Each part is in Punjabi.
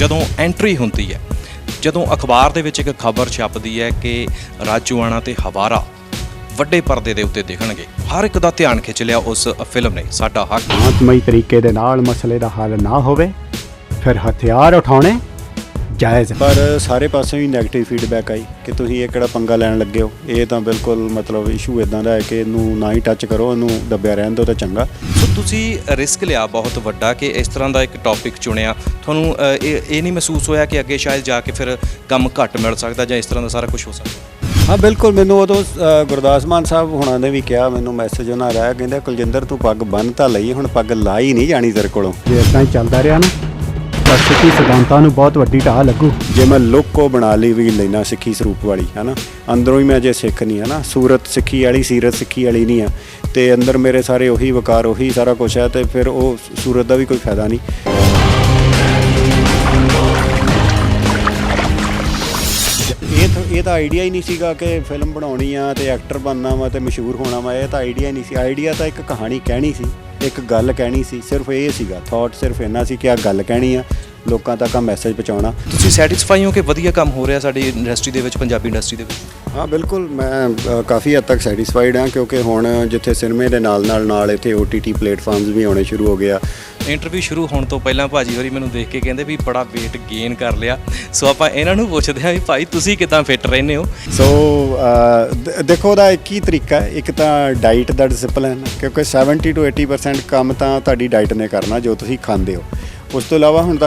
ਜਦੋਂ ਐਂਟਰੀ ਹੁੰਦੀ ਹੈ, ਜਦੋਂ ਅਖਬਾਰ ਦੇ ਵਿੱਚ ਇੱਕ ਖਬਰ ਛਪਦੀ ਹੈ ਕਿ ਰਾਜੂਆਣਾ ਤੇ ਹਵਾਰਾ ਵੱਡੇ ਪਰਦੇ ਦੇ ਉੱਤੇ ਦਿਖਣਗੇ, ਹਰ ਇੱਕ ਦਾ ਧਿਆਨ ਖਿੱਚ ਲਿਆ ਉਸ ਫਿਲਮ ਨੇ ਸਾਡਾ ਹੱਕ। ਸ਼ਾਂਤਮਈ ਤਰੀਕੇ ਦੇ ਨਾਲ ਮਸਲੇ ਦਾ ਹੱਲ ਨਾ ਹੋਵੇ ਫਿਰ ਹਥਿਆਰ ਉਠਾਉਣੇ ਜਾਇਜ਼। ਪਰ ਸਾਰੇ ਪਾਸਿਓਂ ਹੀ ਨੈਗੇਟਿਵ ਫੀਡਬੈਕ ਆਈ ਕਿ ਤੁਸੀਂ ਇਹ ਕਿਹੜਾ ਪੰਗਾ ਲੈਣ ਲੱਗੇ ਹੋ, ਇਹ ਤਾਂ ਬਿਲਕੁਲ ਮਤਲਬ ਇਸ਼ੂ ਇਦਾਂ ਦਾ ਹੈ ਕਿ ਇਹਨੂੰ ਨਾ ਹੀ ਟੱਚ ਕਰੋ, ਇਹਨੂੰ ਦੱਬਿਆ ਰਹਿਣ ਦਿਓ ਤਾਂ ਚੰਗਾ। ਸੋ ਤੁਸੀਂ ਰਿਸਕ ਲਿਆ ਬਹੁਤ ਵੱਡਾ ਕਿ ਇਸ ਤਰ੍ਹਾਂ ਦਾ ਇੱਕ ਟੌਪਿਕ ਚੁਣਿਆ, ਤੁਹਾਨੂੰ ਇਹ ਨਹੀਂ ਮਹਿਸੂਸ ਹੋਇਆ ਕਿ ਅੱਗੇ ਸ਼ਾਇਦ ਜਾ ਕੇ ਫਿਰ ਕੰਮ ਘੱਟ ਮਿਲ ਸਕਦਾ ਜਾਂ ਇਸ ਤਰ੍ਹਾਂ ਦਾ ਸਾਰਾ ਕੁਝ ਹੋ ਸਕਦਾ? ਹਾਂ ਬਿਲਕੁਲ, ਮੈਨੂੰ ਉਦੋਂ ਗੁਰਦਾਸ ਮਾਨ ਸਾਹਿਬ ਹੁਣਾਂ ਨੇ ਵੀ ਕਿਹਾ, ਮੈਨੂੰ ਮੈਸੇਜ ਉਹਨਾਂ ਦਾ ਆਇਆ, ਕਹਿੰਦੇ ਕੁਲਜਿੰਦਰ ਤੂੰ ਪੱਗ ਬੰਨ੍ਹ ਤਾਂ ਲਈ, ਹੁਣ ਪੱਗ ਲਾਈ ਨਹੀਂ ਜਾਣੀ ਤੇਰੇ ਕੋਲੋਂ। ਜੇ ਇੱਦਾਂ ਹੀ ਚੱਲਦਾ ਰਿਹਾ ਨਾ ਤਾਂ ਸਿੱਖੀ ਸਿਧਾਂਤਾਂ ਨੂੰ ਬਹੁਤ ਵੱਡੀ ਢਾਹ ਲੱਗੂ। ਜੇ ਮੈਂ ਲੁੱਕ ਉਹ ਬਣਾ ਲਈ ਵੀ ਲੈਣਾ ਸਿੱਖੀ ਸਰੂਪ ਵਾਲੀ ਹੈ ਨਾ, ਅੰਦਰੋਂ ਹੀ ਮੈਂ ਜੇ ਸਿੱਖ ਨਹੀਂ ਹੈ ਨਾ, ਸੂਰਤ ਸਿੱਖੀ ਵਾਲੀ ਸੀਰਤ ਸਿੱਖੀ ਵਾਲੀ ਨਹੀਂ ਆ, ਤੇ ਅੰਦਰ ਮੇਰੇ ਸਾਰੇ ਉਹੀ ਵਕਾਰ ਉਹੀ ਸਾਰਾ ਕੁਛ ਹੈ, ਤੇ ਫਿਰ ਉਹ ਸੂਰਤ ਦਾ ਵੀ ਕੋਈ ਫਾਇਦਾ ਨਹੀਂ। ਇਹ ਤਾਂ ਆਈਡੀਆ ਹੀ ਨਹੀਂ ਸੀਗਾ ਕਿ ਫਿਲਮ ਬਣਾਉਣੀ ਆ ਤੇ ਐਕਟਰ ਬਣਨਾ ਵਾ ਤੇ ਮਸ਼ਹੂਰ ਹੋਣਾ ਵਾ, ਇਹ ਤਾਂ ਆਈਡੀਆ ਨਹੀਂ ਸੀ। ਆਈਡੀਆ ਤਾਂ ਇੱਕ ਕਹਾਣੀ ਕਹਿਣੀ ਸੀ, ਇੱਕ ਗੱਲ ਕਹਿਣੀ ਸੀ, ਸਿਰਫ ਇਹ ਸੀਗਾ। ਥਾਟ ਸਿਰਫ ਇੰਨਾ ਸੀ ਕਿ ਆਹ ਗੱਲ ਕਹਿਣੀ ਆ, ਲੋਕਾਂ ਤੱਕ ਆ ਮੈਸੇਜ ਪਹੁੰਚਾਉਣਾ। ਤੁਸੀਂ ਸੈਟੀਸਫਾਈ ਹੋ ਕਿ ਵਧੀਆ ਕੰਮ ਹੋ ਰਿਹਾ ਸਾਡੀ ਇੰਡਸਟਰੀ ਦੇ ਵਿੱਚ, ਪੰਜਾਬੀ ਇੰਡਸਟਰੀ ਦੇ ਵਿੱਚ? ਹਾਂ ਬਿਲਕੁਲ, ਮੈਂ ਕਾਫੀ ਹੱਦ ਤੱਕ ਸੈਟੀਸਫਾਈਡ ਹਾਂ, ਕਿਉਂਕਿ ਹੁਣ ਜਿੱਥੇ ਸਿਨੇਮੇ ਦੇ ਨਾਲ ਇੱਥੇ OTT ਪਲੇਟਫਾਰਮਸ ਵੀ ਆਉਣੇ ਸ਼ੁਰੂ ਹੋ ਗਏ ਆ। ਇੰਟਰਵਿਊ ਸ਼ੁਰੂ ਹੋਣ ਤੋਂ ਪਹਿਲਾਂ ਭਾਜੀ ਹੋਰੀ ਮੈਨੂੰ ਦੇਖ ਕੇ ਕਹਿੰਦੇ ਵੀ ਬੜਾ weight gain ਕਰ ਲਿਆ, ਸੋ ਆਪਾਂ ਇਹਨਾਂ ਨੂੰ ਪੁੱਛਦੇ ਹਾਂ ਵੀ ਭਾਈ ਤੁਸੀਂ ਕਿੱਦਾਂ ਫਿੱਟ ਰਹਿੰਦੇ ਹੋ? ਸੋ ਦੇਖੋ ਉਹਦਾ ਇੱਕ ਹੀ ਤਰੀਕਾ ਹੈ, ਇੱਕ ਤਾਂ ਡਾਈਟ ਦਾ ਡਿਸਪਲਿਨ, ਕਿਉਂਕਿ 70 to 80% ਕੰਮ ਤਾਂ ਤੁਹਾਡੀ ਡਾਈਟ ਨੇ ਕਰਨਾ ਜੋ ਤੁਸੀਂ ਖਾਂਦੇ ਹੋ। ਉਸ ਤੋਂ ਇਲਾਵਾ ਹੁਣ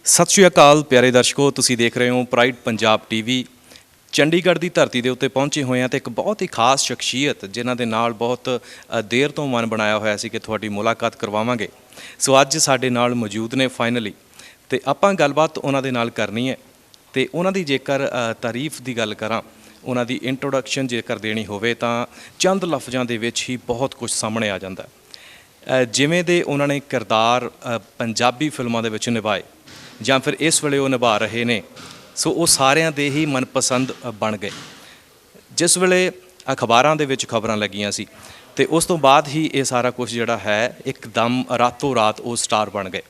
ਸਤਿ ਸ਼੍ਰੀ ਅਕਾਲ ਪਿਆਰੇ ਦਰਸ਼ਕੋ, ਤੁਸੀਂ ਦੇਖ ਰਹੇ ਹੋ ਪ੍ਰਾਈਡ ਪੰਜਾਬ ਟੀਵੀ। ਚੰਡੀਗੜ੍ਹ ਦੀ ਧਰਤੀ ਦੇ ਉੱਤੇ ਪਹੁੰਚੇ ਹੋਏ ਹਾਂ ਤੇ ਇੱਕ ਬਹੁਤ ਹੀ ਖਾਸ ਸ਼ਖਸੀਅਤ ਜਿਨ੍ਹਾਂ ਦੇ ਨਾਲ ਬਹੁਤ ਦੇਰ ਤੋਂ ਮਨ ਬਣਾਇਆ ਹੋਇਆ ਸੀ ਕਿ ਤੁਹਾਡੀ ਮੁਲਾਕਾਤ ਕਰਵਾਵਾਂਗੇ, ਸੋ ਅੱਜ ਸਾਡੇ ਨਾਲ ਮੌਜੂਦ ਨੇ ਫਾਈਨਲੀ, ਤੇ ਆਪਾਂ ਗੱਲਬਾਤ ਉਹਨਾਂ ਦੇ ਨਾਲ ਕਰਨੀ ਹੈ। ਤੇ ਉਹਨਾਂ ਦੀ ਜੇਕਰ ਤਾਰੀਫ ਦੀ ਗੱਲ ਕਰਾਂ, ਉਹਨਾਂ ਦੀ ਇੰਟਰੋਡਕਸ਼ਨ ਜੇਕਰ ਦੇਣੀ ਹੋਵੇ ਤਾਂ ਚੰਦ ਲਫ਼ਜ਼ਾਂ ਦੇ ਵਿੱਚ ਹੀ ਬਹੁਤ ਕੁਝ ਸਾਹਮਣੇ ਆ ਜਾਂਦਾ। ਜਿਵੇਂ ਦੇ ਉਹਨਾਂ ਨੇ ਕਿਰਦਾਰ ਪੰਜਾਬੀ ਫਿਲਮਾਂ ਦੇ ਵਿੱਚ ਨਿਭਾਏ ਜਾਂ ਫਿਰ ਇਸ ਵੇਲੇ ਉਹ ਨਿਭਾ ਰਹੇ ਨੇ, ਸੋ ਉਹ ਸਾਰਿਆਂ ਦੇ ਹੀ ਮਨਪਸੰਦ ਬਣ ਗਏ। ਜਿਸ ਵੇਲੇ ਅਖਬਾਰਾਂ ਦੇ ਵਿੱਚ ਖਬਰਾਂ ਲੱਗੀਆਂ ਸੀ ਤੇ ਉਸ ਤੋਂ ਬਾਅਦ ਹੀ ਇਹ ਸਾਰਾ ਕੁਝ ਜਿਹੜਾ ਹੈ ਇੱਕਦਮ ਰਾਤੋਂ ਰਾਤ ਉਹ ਸਟਾਰ ਬਣ ਗਏ।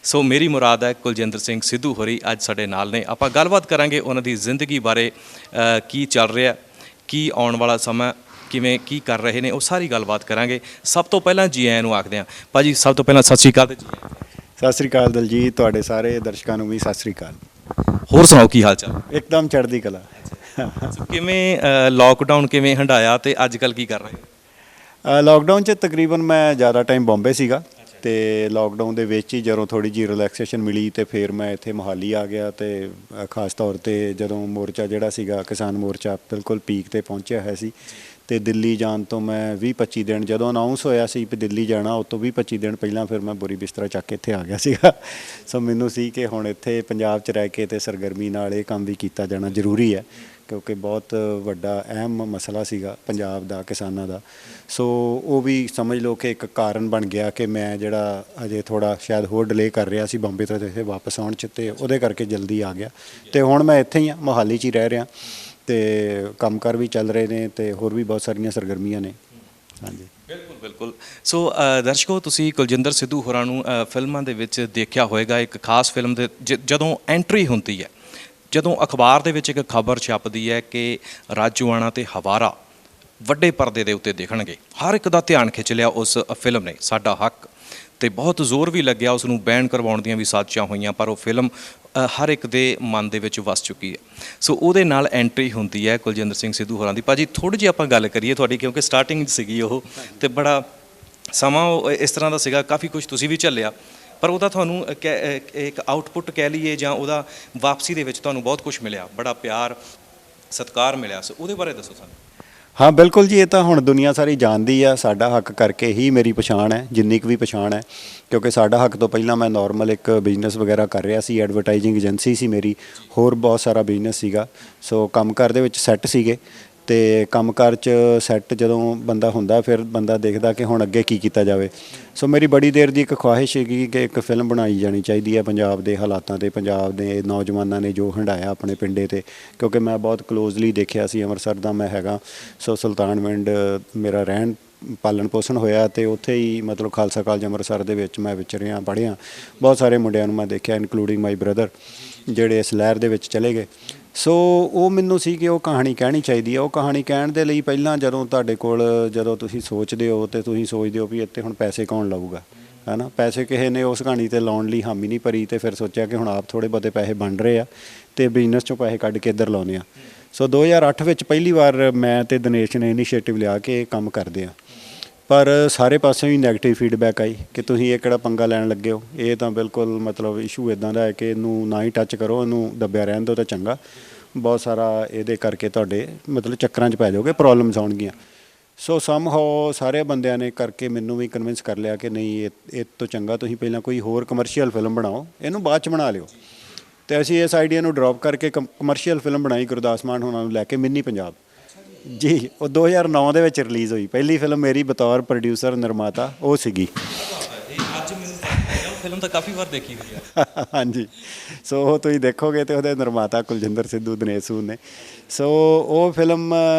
ਸੋ ਮੇਰੀ ਮੁਰਾਦ ਹੈ ਕੁਲਜਿੰਦਰ ਸਿੰਘ ਸਿੱਧੂ ਹੋਰੀ ਅੱਜ ਸਾਡੇ ਨਾਲ ਨੇ। ਆਪਾਂ ਗੱਲਬਾਤ ਕਰਾਂਗੇ ਉਹਨਾਂ ਦੀ ਜ਼ਿੰਦਗੀ ਬਾਰੇ, ਕੀ ਚੱਲ ਰਿਹਾ, ਕੀ ਆਉਣ ਵਾਲਾ ਸਮਾਂ ਕਿਵੇਂ ਕੀ ਕਰ ਰਹੇ ਨੇ, ਉਹ ਸਾਰੀ ਗੱਲਬਾਤ ਕਰਾਂਗੇ। ਸਭ ਤੋਂ ਪਹਿਲਾਂ ਜੀ ਆਇਆਂ ਨੂੰ ਆਖਦੇ ਹਾਂ ਭਾਜੀ, ਸਭ ਤੋਂ ਪਹਿਲਾਂ ਸਤਿ ਸ਼੍ਰੀ ਅਕਾਲ। ਸਤਿ ਸ੍ਰੀ ਅਕਾਲ ਦਲਜੀਤ, ਤੁਹਾਡੇ ਸਾਰੇ ਦਰਸ਼ਕਾਂ ਨੂੰ ਵੀ ਸਤਿ ਸ੍ਰੀ ਅਕਾਲ। ਹੋਰ ਸੁਣਾਓ ਕੀ ਹਾਲ ਚਾਲ? ਇੱਕਦਮ ਚੜ੍ਹਦੀ ਕਲਾ। ਕਿਵੇਂ ਲੋਕਡਾਊਨ ਕਿਵੇਂ ਹੰਡਾਇਆ ਤੇ ਅੱਜ ਕੱਲ੍ਹ ਕੀ ਕਰ ਰਹੇ? ਲੋਕਡਾਊਨ 'ਚ ਤਕਰੀਬਨ ਮੈਂ ਜ਼ਿਆਦਾ ਟਾਈਮ ਬੰਬੇ ਸੀਗਾ, ਤੇ ਲੋਕਡਾਊਨ ਦੇ ਵਿੱਚ ਹੀ ਜਦੋਂ ਥੋੜ੍ਹੀ ਜਿਹੀ ਰਿਲੈਕਸੇਸ਼ਨ ਮਿਲੀ ਤੇ ਫਿਰ ਮੈਂ ਇੱਥੇ ਮੋਹਾਲੀ ਆ ਗਿਆ। ਤੇ ਖਾਸ ਤੌਰ 'ਤੇ ਜਦੋਂ ਮੋਰਚਾ ਜਿਹੜਾ ਸੀਗਾ ਕਿਸਾਨ ਮੋਰਚਾ ਬਿਲਕੁਲ ਪੀਕ 'ਤੇ ਪਹੁੰਚਿਆ ਹੋਇਆ ਸੀ, ਤੇ ਦਿੱਲੀ ਜਾਣ ਤੋਂ ਮੈਂ 20-25 ਦਿਨ, ਜਦੋਂ ਅਨਾਊਂਸ ਹੋਇਆ ਸੀ ਵੀ ਦਿੱਲੀ ਜਾਣਾ, ਉਹ ਤੋਂ 20-25 ਦਿਨ ਪਹਿਲਾਂ ਫਿਰ ਮੈਂ ਬੋਰੀ ਬਿਸਤਰਾ ਚੱਕ ਕੇ ਇੱਥੇ ਆ ਗਿਆ ਸੀਗਾ। ਸੋ ਮੈਨੂੰ ਸੀ ਕਿ ਹੁਣ ਇੱਥੇ ਪੰਜਾਬ 'ਚ ਰਹਿ ਕੇ ਤੇ ਸਰਗਰਮੀ ਨਾਲ ਇਹ ਕੰਮ ਵੀ ਕੀਤਾ ਜਾਣਾ ਜ਼ਰੂਰੀ ਹੈ, ਕਿਉਂਕਿ ਬਹੁਤ ਵੱਡਾ ਅਹਿਮ ਮਸਲਾ ਸੀਗਾ ਪੰਜਾਬ ਦਾ, ਕਿਸਾਨਾਂ ਦਾ। ਸੋ ਉਹ ਵੀ ਸਮਝ ਲਓ ਕਿ ਇੱਕ ਕਾਰਨ ਬਣ ਗਿਆ ਕਿ ਮੈਂ ਜਿਹੜਾ ਅਜੇ ਥੋੜ੍ਹਾ ਸ਼ਾਇਦ ਹੋਰ ਡਿਲੇ ਕਰ ਰਿਹਾ ਸੀ ਬੰਬੇ ਤੋਂ ਇੱਥੇ ਵਾਪਸ ਆਉਣ 'ਚ, ਤੇ ਉਹਦੇ ਕਰਕੇ ਜਲਦੀ ਆ ਗਿਆ। ਤੇ ਹੁਣ ਮੈਂ ਇੱਥੇ ਹੀ ਹਾਂ, ਮੋਹਾਲੀ 'ਚ ਹੀ ਰਹਿ ਰਿਹਾ, ਤੇ ਕੰਮਕਾਰ ਵੀ ਚੱਲ ਰਹੇ ਨੇ ਤੇ ਹੋਰ ਵੀ ਬਹੁਤ ਸਾਰੀਆਂ ਸਰਗਰਮੀਆਂ ਨੇ। ਹਾਂਜੀ ਬਿਲਕੁਲ। ਸੋ ਦਰਸ਼ਕੋ, ਤੁਸੀਂ ਕੁਲਜਿੰਦਰ ਸਿੱਧੂ ਹੋਰਾਂ ਨੂੰ ਫਿਲਮਾਂ ਦੇ ਵਿੱਚ ਦੇਖਿਆ ਹੋਵੇਗਾ। ਇੱਕ ਖਾਸ ਫਿਲਮ ਦੇ ਜਦੋਂ ਐਂਟਰੀ ਹੁੰਦੀ ਹੈ, ਜਦੋਂ ਅਖਬਾਰ ਦੇ ਵਿੱਚ ਇੱਕ ਖਬਰ ਛਪਦੀ ਹੈ ਕਿ ਰਾਜੂਆਣਾ ਤੇ ਹਵਾਰਾ ਵੱਡੇ ਪਰਦੇ ਦੇ ਉੱਤੇ ਦਿਖਣਗੇ, ਹਰ ਇੱਕ ਦਾ ਧਿਆਨ ਖਿੱਚ ਲਿਆ ਉਸ ਫਿਲਮ ਨੇ ਸਾਡਾ ਹੱਕ, ਤੇ ਬਹੁਤ ਜ਼ੋਰ ਵੀ ਲੱਗਿਆ ਉਸ ਨੂੰ ਬੈਨ ਕਰਵਾਉਣ ਦੀਆਂ ਵੀ ਸਾਜ਼ਿਸ਼ਾਂ ਹੋਈਆਂ, ਪਰ ਉਹ ਫਿਲਮ ਹਰ ਇੱਕ ਦੇ ਮਨ ਦੇ ਵਿੱਚ ਵਸ ਚੁੱਕੀ ਹੈ। ਸੋ ਉਹਦੇ ਨਾਲ ਐਂਟਰੀ ਹੁੰਦੀ ਹੈ ਕੁਲਜਿੰਦਰ ਸਿੰਘ ਸਿੱਧੂ ਹੋਰਾਂ ਦੀ। ਭਾਜੀ ਥੋੜ੍ਹੀ ਜਿਹੀ ਆਪਾਂ ਗੱਲ ਕਰੀਏ ਤੁਹਾਡੀ, ਕਿਉਂਕਿ ਸਟਾਰਟਿੰਗ ਸੀਗੀ ਉਹ, ਤੇ ਬੜਾ ਸਮਾਂ ਉਹ ਇਸ ਤਰ੍ਹਾਂ ਦਾ ਸੀਗਾ, ਕਾਫੀ ਕੁਝ ਤੁਸੀਂ ਵੀ ਝੱਲਿਆ, ਪਰ ਉਹਦਾ ਤੁਹਾਨੂੰ ਇੱਕ ਆਊਟਪੁੱਟ ਕਹਿ ਲਈਏ ਜਾਂ ਉਹਦਾ ਵਾਪਸੀ ਦੇ ਵਿੱਚ ਤੁਹਾਨੂੰ ਬਹੁਤ ਕੁਝ ਮਿਲਿਆ, ਬੜਾ ਪਿਆਰ ਸਤਿਕਾਰ ਮਿਲਿਆ, ਸੋ ਉਹਦੇ ਬਾਰੇ ਦੱਸੋ ਸਾਨੂੰ। ਹਾਂ ਬਿਲਕੁਲ ਜੀ, ਇਹ ਤਾਂ ਹੁਣ ਦੁਨੀਆ ਸਾਰੀ ਜਾਣਦੀ ਆ। ਸਾਡਾ ਹੱਕ ਕਰਕੇ ਹੀ ਮੇਰੀ ਪਛਾਣ ਹੈ, ਜਿੰਨੀ ਕੁ ਵੀ ਪਛਾਣ ਹੈ, ਕਿਉਂਕਿ ਸਾਡਾ ਹੱਕ ਤੋਂ ਪਹਿਲਾਂ ਮੈਂ ਨੋਰਮਲ ਇੱਕ ਬਿਜ਼ਨਸ ਵਗੈਰਾ ਕਰ ਰਿਹਾ ਸੀ, ਐਡਵਰਟਾਈਜ਼ਿੰਗ ਏਜੰਸੀ ਸੀ ਮੇਰੀ, ਹੋਰ ਬਹੁਤ ਸਾਰਾ ਬਿਜ਼ਨਸ ਸੀਗਾ। ਸੋ ਕੰਮਕਾਰ ਦੇ ਵਿੱਚ ਸੈੱਟ ਸੀਗੇ, ਤੇ ਕੰਮਕਾਰ 'ਚ ਸੈੱਟ ਜਦੋਂ ਬੰਦਾ ਹੁੰਦਾ ਫਿਰ ਬੰਦਾ ਦੇਖਦਾ ਕਿ ਹੁਣ ਅੱਗੇ ਕੀ ਕੀਤਾ ਜਾਵੇ। ਸੋ ਮੇਰੀ ਬੜੀ ਦੇਰ ਦੀ ਇੱਕ ਖੁਆਇਸ਼ ਸੀਗੀ ਕਿ ਇੱਕ ਫਿਲਮ ਬਣਾਈ ਜਾਣੀ ਚਾਹੀਦੀ ਹੈ ਪੰਜਾਬ ਦੇ ਹਾਲਾਤਾਂ 'ਤੇ, ਪੰਜਾਬ ਦੇ ਨੌਜਵਾਨਾਂ ਨੇ ਜੋ ਹੰਢਾਇਆ ਆਪਣੇ ਪਿੰਡੇ 'ਤੇ, ਕਿਉਂਕਿ ਮੈਂ ਬਹੁਤ ਕਲੋਜ਼ਲੀ ਦੇਖਿਆ ਸੀ। ਅੰਮ੍ਰਿਤਸਰ ਦਾ ਮੈਂ ਹੈਗਾ, ਸੋ ਸੁਲਤਾਨਵਿੰਡ ਮੇਰਾ ਰਹਿਣ ਪਾਲਣ ਪੋਸ਼ਣ ਹੋਇਆ ਤੇ ਉੱਥੇ ਹੀ ਮਤਲਬ ਖਾਲਸਾ ਕਾਲਜ ਅੰਮ੍ਰਿਤਸਰ ਦੇ ਵਿੱਚ ਮੈਂ ਵਿਚਰਿਆ, ਪੜ੍ਹਿਆ। ਬਹੁਤ ਸਾਰੇ ਮੁੰਡਿਆਂ ਨੂੰ ਮੈਂ ਦੇਖਿਆ, ਇਨਕਲੂਡਿੰਗ ਮਾਈ ਬ੍ਰਦਰ, ਜਿਹੜੇ ਇਸ ਲਹਿਰ ਦੇ ਵਿੱਚ ਚਲੇ ਗਏ। ਸੋ ਉਹ ਮੈਨੂੰ ਸੀ ਕਿ ਉਹ ਕਹਾਣੀ ਕਹਿਣੀ ਚਾਹੀਦੀ ਹੈ। ਉਹ ਕਹਾਣੀ ਕਹਿਣ ਦੇ ਲਈ ਪਹਿਲਾਂ ਜਦੋਂ ਤੁਹਾਡੇ ਕੋਲ ਜਦੋਂ ਤੁਸੀਂ ਸੋਚਦੇ ਹੋ ਤੇ ਤੁਸੀਂ ਸੋਚਦੇ ਹੋ ਵੀ ਇੱਥੇ ਹੁਣ ਪੈਸੇ ਕੌਣ ਲਾਊਗਾ, ਹੈ ਨਾ। ਪੈਸੇ ਕਿਸੇ ਨੇ ਉਸ ਕਹਾਣੀ 'ਤੇ ਲਾਉਣ ਲਈ ਹਾਮੀ ਨਹੀਂ ਭਰੀ, ਤੇ ਫਿਰ ਸੋਚਿਆ ਕਿ ਹੁਣ ਆਪ ਥੋੜ੍ਹੇ ਬਹੁਤੇ ਪੈਸੇ ਬਣ ਰਹੇ ਆ ਅਤੇ ਬਿਜ਼ਨਸ 'ਚੋਂ ਪੈਸੇ ਕੱਢ ਕੇ ਇੱਧਰ ਲਾਉਂਦੇ ਆ। ਸੋ 2008 ਵਿੱਚ ਪਹਿਲੀ ਵਾਰ ਮੈਂ ਅਤੇ ਦਿਨੇਸ਼ ਨੇ ਇਨੀਸ਼ੀਏਟਿਵ ਲਿਆ ਕਿ ਇਹ ਕੰਮ ਕਰਦੇ ਆ, ਪਰ ਸਾਰੇ ਪਾਸਿਓਂ ਹੀ ਨੈਗੇਟਿਵ ਫੀਡਬੈਕ ਆਈ ਕਿ ਤੁਸੀਂ ਇਹ ਕਿਹੜਾ ਪੰਗਾ ਲੈਣ ਲੱਗੇ ਹੋ, ਇਹ ਤਾਂ ਬਿਲਕੁਲ ਮਤਲਬ ਇਸ਼ੂ ਇੱਦਾਂ ਦਾ ਹੈ ਕਿ ਇਹਨੂੰ ਨਾ ਹੀ ਟੱਚ ਕਰੋ, ਇਹਨੂੰ ਦੱਬਿਆ ਰਹਿਣ ਦਿਓ ਤਾਂ ਚੰਗਾ, ਬਹੁਤ ਸਾਰਾ ਇਹਦੇ ਕਰਕੇ ਤੁਹਾਡੇ ਮਤਲਬ ਚੱਕਰਾਂ 'ਚ ਪੈ ਜਾਓਗੇ, ਪ੍ਰੋਬਲਮਸ ਆਉਣਗੀਆਂ। ਸੋ ਸਮਹਾਓ ਸਾਰੇ ਬੰਦਿਆਂ ਨੇ ਕਰਕੇ ਮੈਨੂੰ ਵੀ ਕਨਵਿੰਸ ਕਰ ਲਿਆ ਕਿ ਨਹੀਂ, ਇਹ ਤੋਂ ਚੰਗਾ ਤੁਸੀਂ ਪਹਿਲਾਂ ਕੋਈ ਹੋਰ ਕਮਰਸ਼ੀਅਲ ਫਿਲਮ ਬਣਾਓ, ਇਹਨੂੰ ਬਾਅਦ 'ਚ ਬਣਾ ਲਿਓ। ਅਤੇ ਅਸੀਂ ਇਸ ਆਈਡੀਆ ਨੂੰ ਡਰੋਪ ਕਰਕੇ ਕਮਰਸ਼ੀਅਲ ਫਿਲਮ ਬਣਾਈ ਗੁਰਦਾਸ ਮਾਨ ਹੋਣਾ ਨੂੰ ਲੈ ਕੇ, ਮਿੰਨੀ ਪੰਜਾਬ ਜੀ। ਉਹ 2009 ਦੇ ਵਿੱਚ ਰਿਲੀਜ਼ ਹੋਈ। ਪਹਿਲੀ ਫਿਲਮ ਮੇਰੀ ਬਤੌਰ ਪ੍ਰੋਡਿਊਸਰ ਨਿਰਮਾਤਾ ਉਹ ਸੀਗੀ। ਅੱਜ ਮੈਨੂੰ ਫਿਲਮ ਤਾਂ ਕਾਫੀ ਵਾਰ ਦੇਖੀ ਹੋਈ ਹੈ। ਹਾਂਜੀ, ਸੋ ਉਹ ਤੁਸੀਂ ਦੇਖੋਗੇ ਤੇ ਉਹਦੇ ਨਿਰਮਾਤਾ ਕੁਲਜਿੰਦਰ ਸਿੱਧੂ, ਦਿਨੇਸ਼ ਸੂਦ ਨੇ। ਸੋ ਉਹ ਫਿਲਮ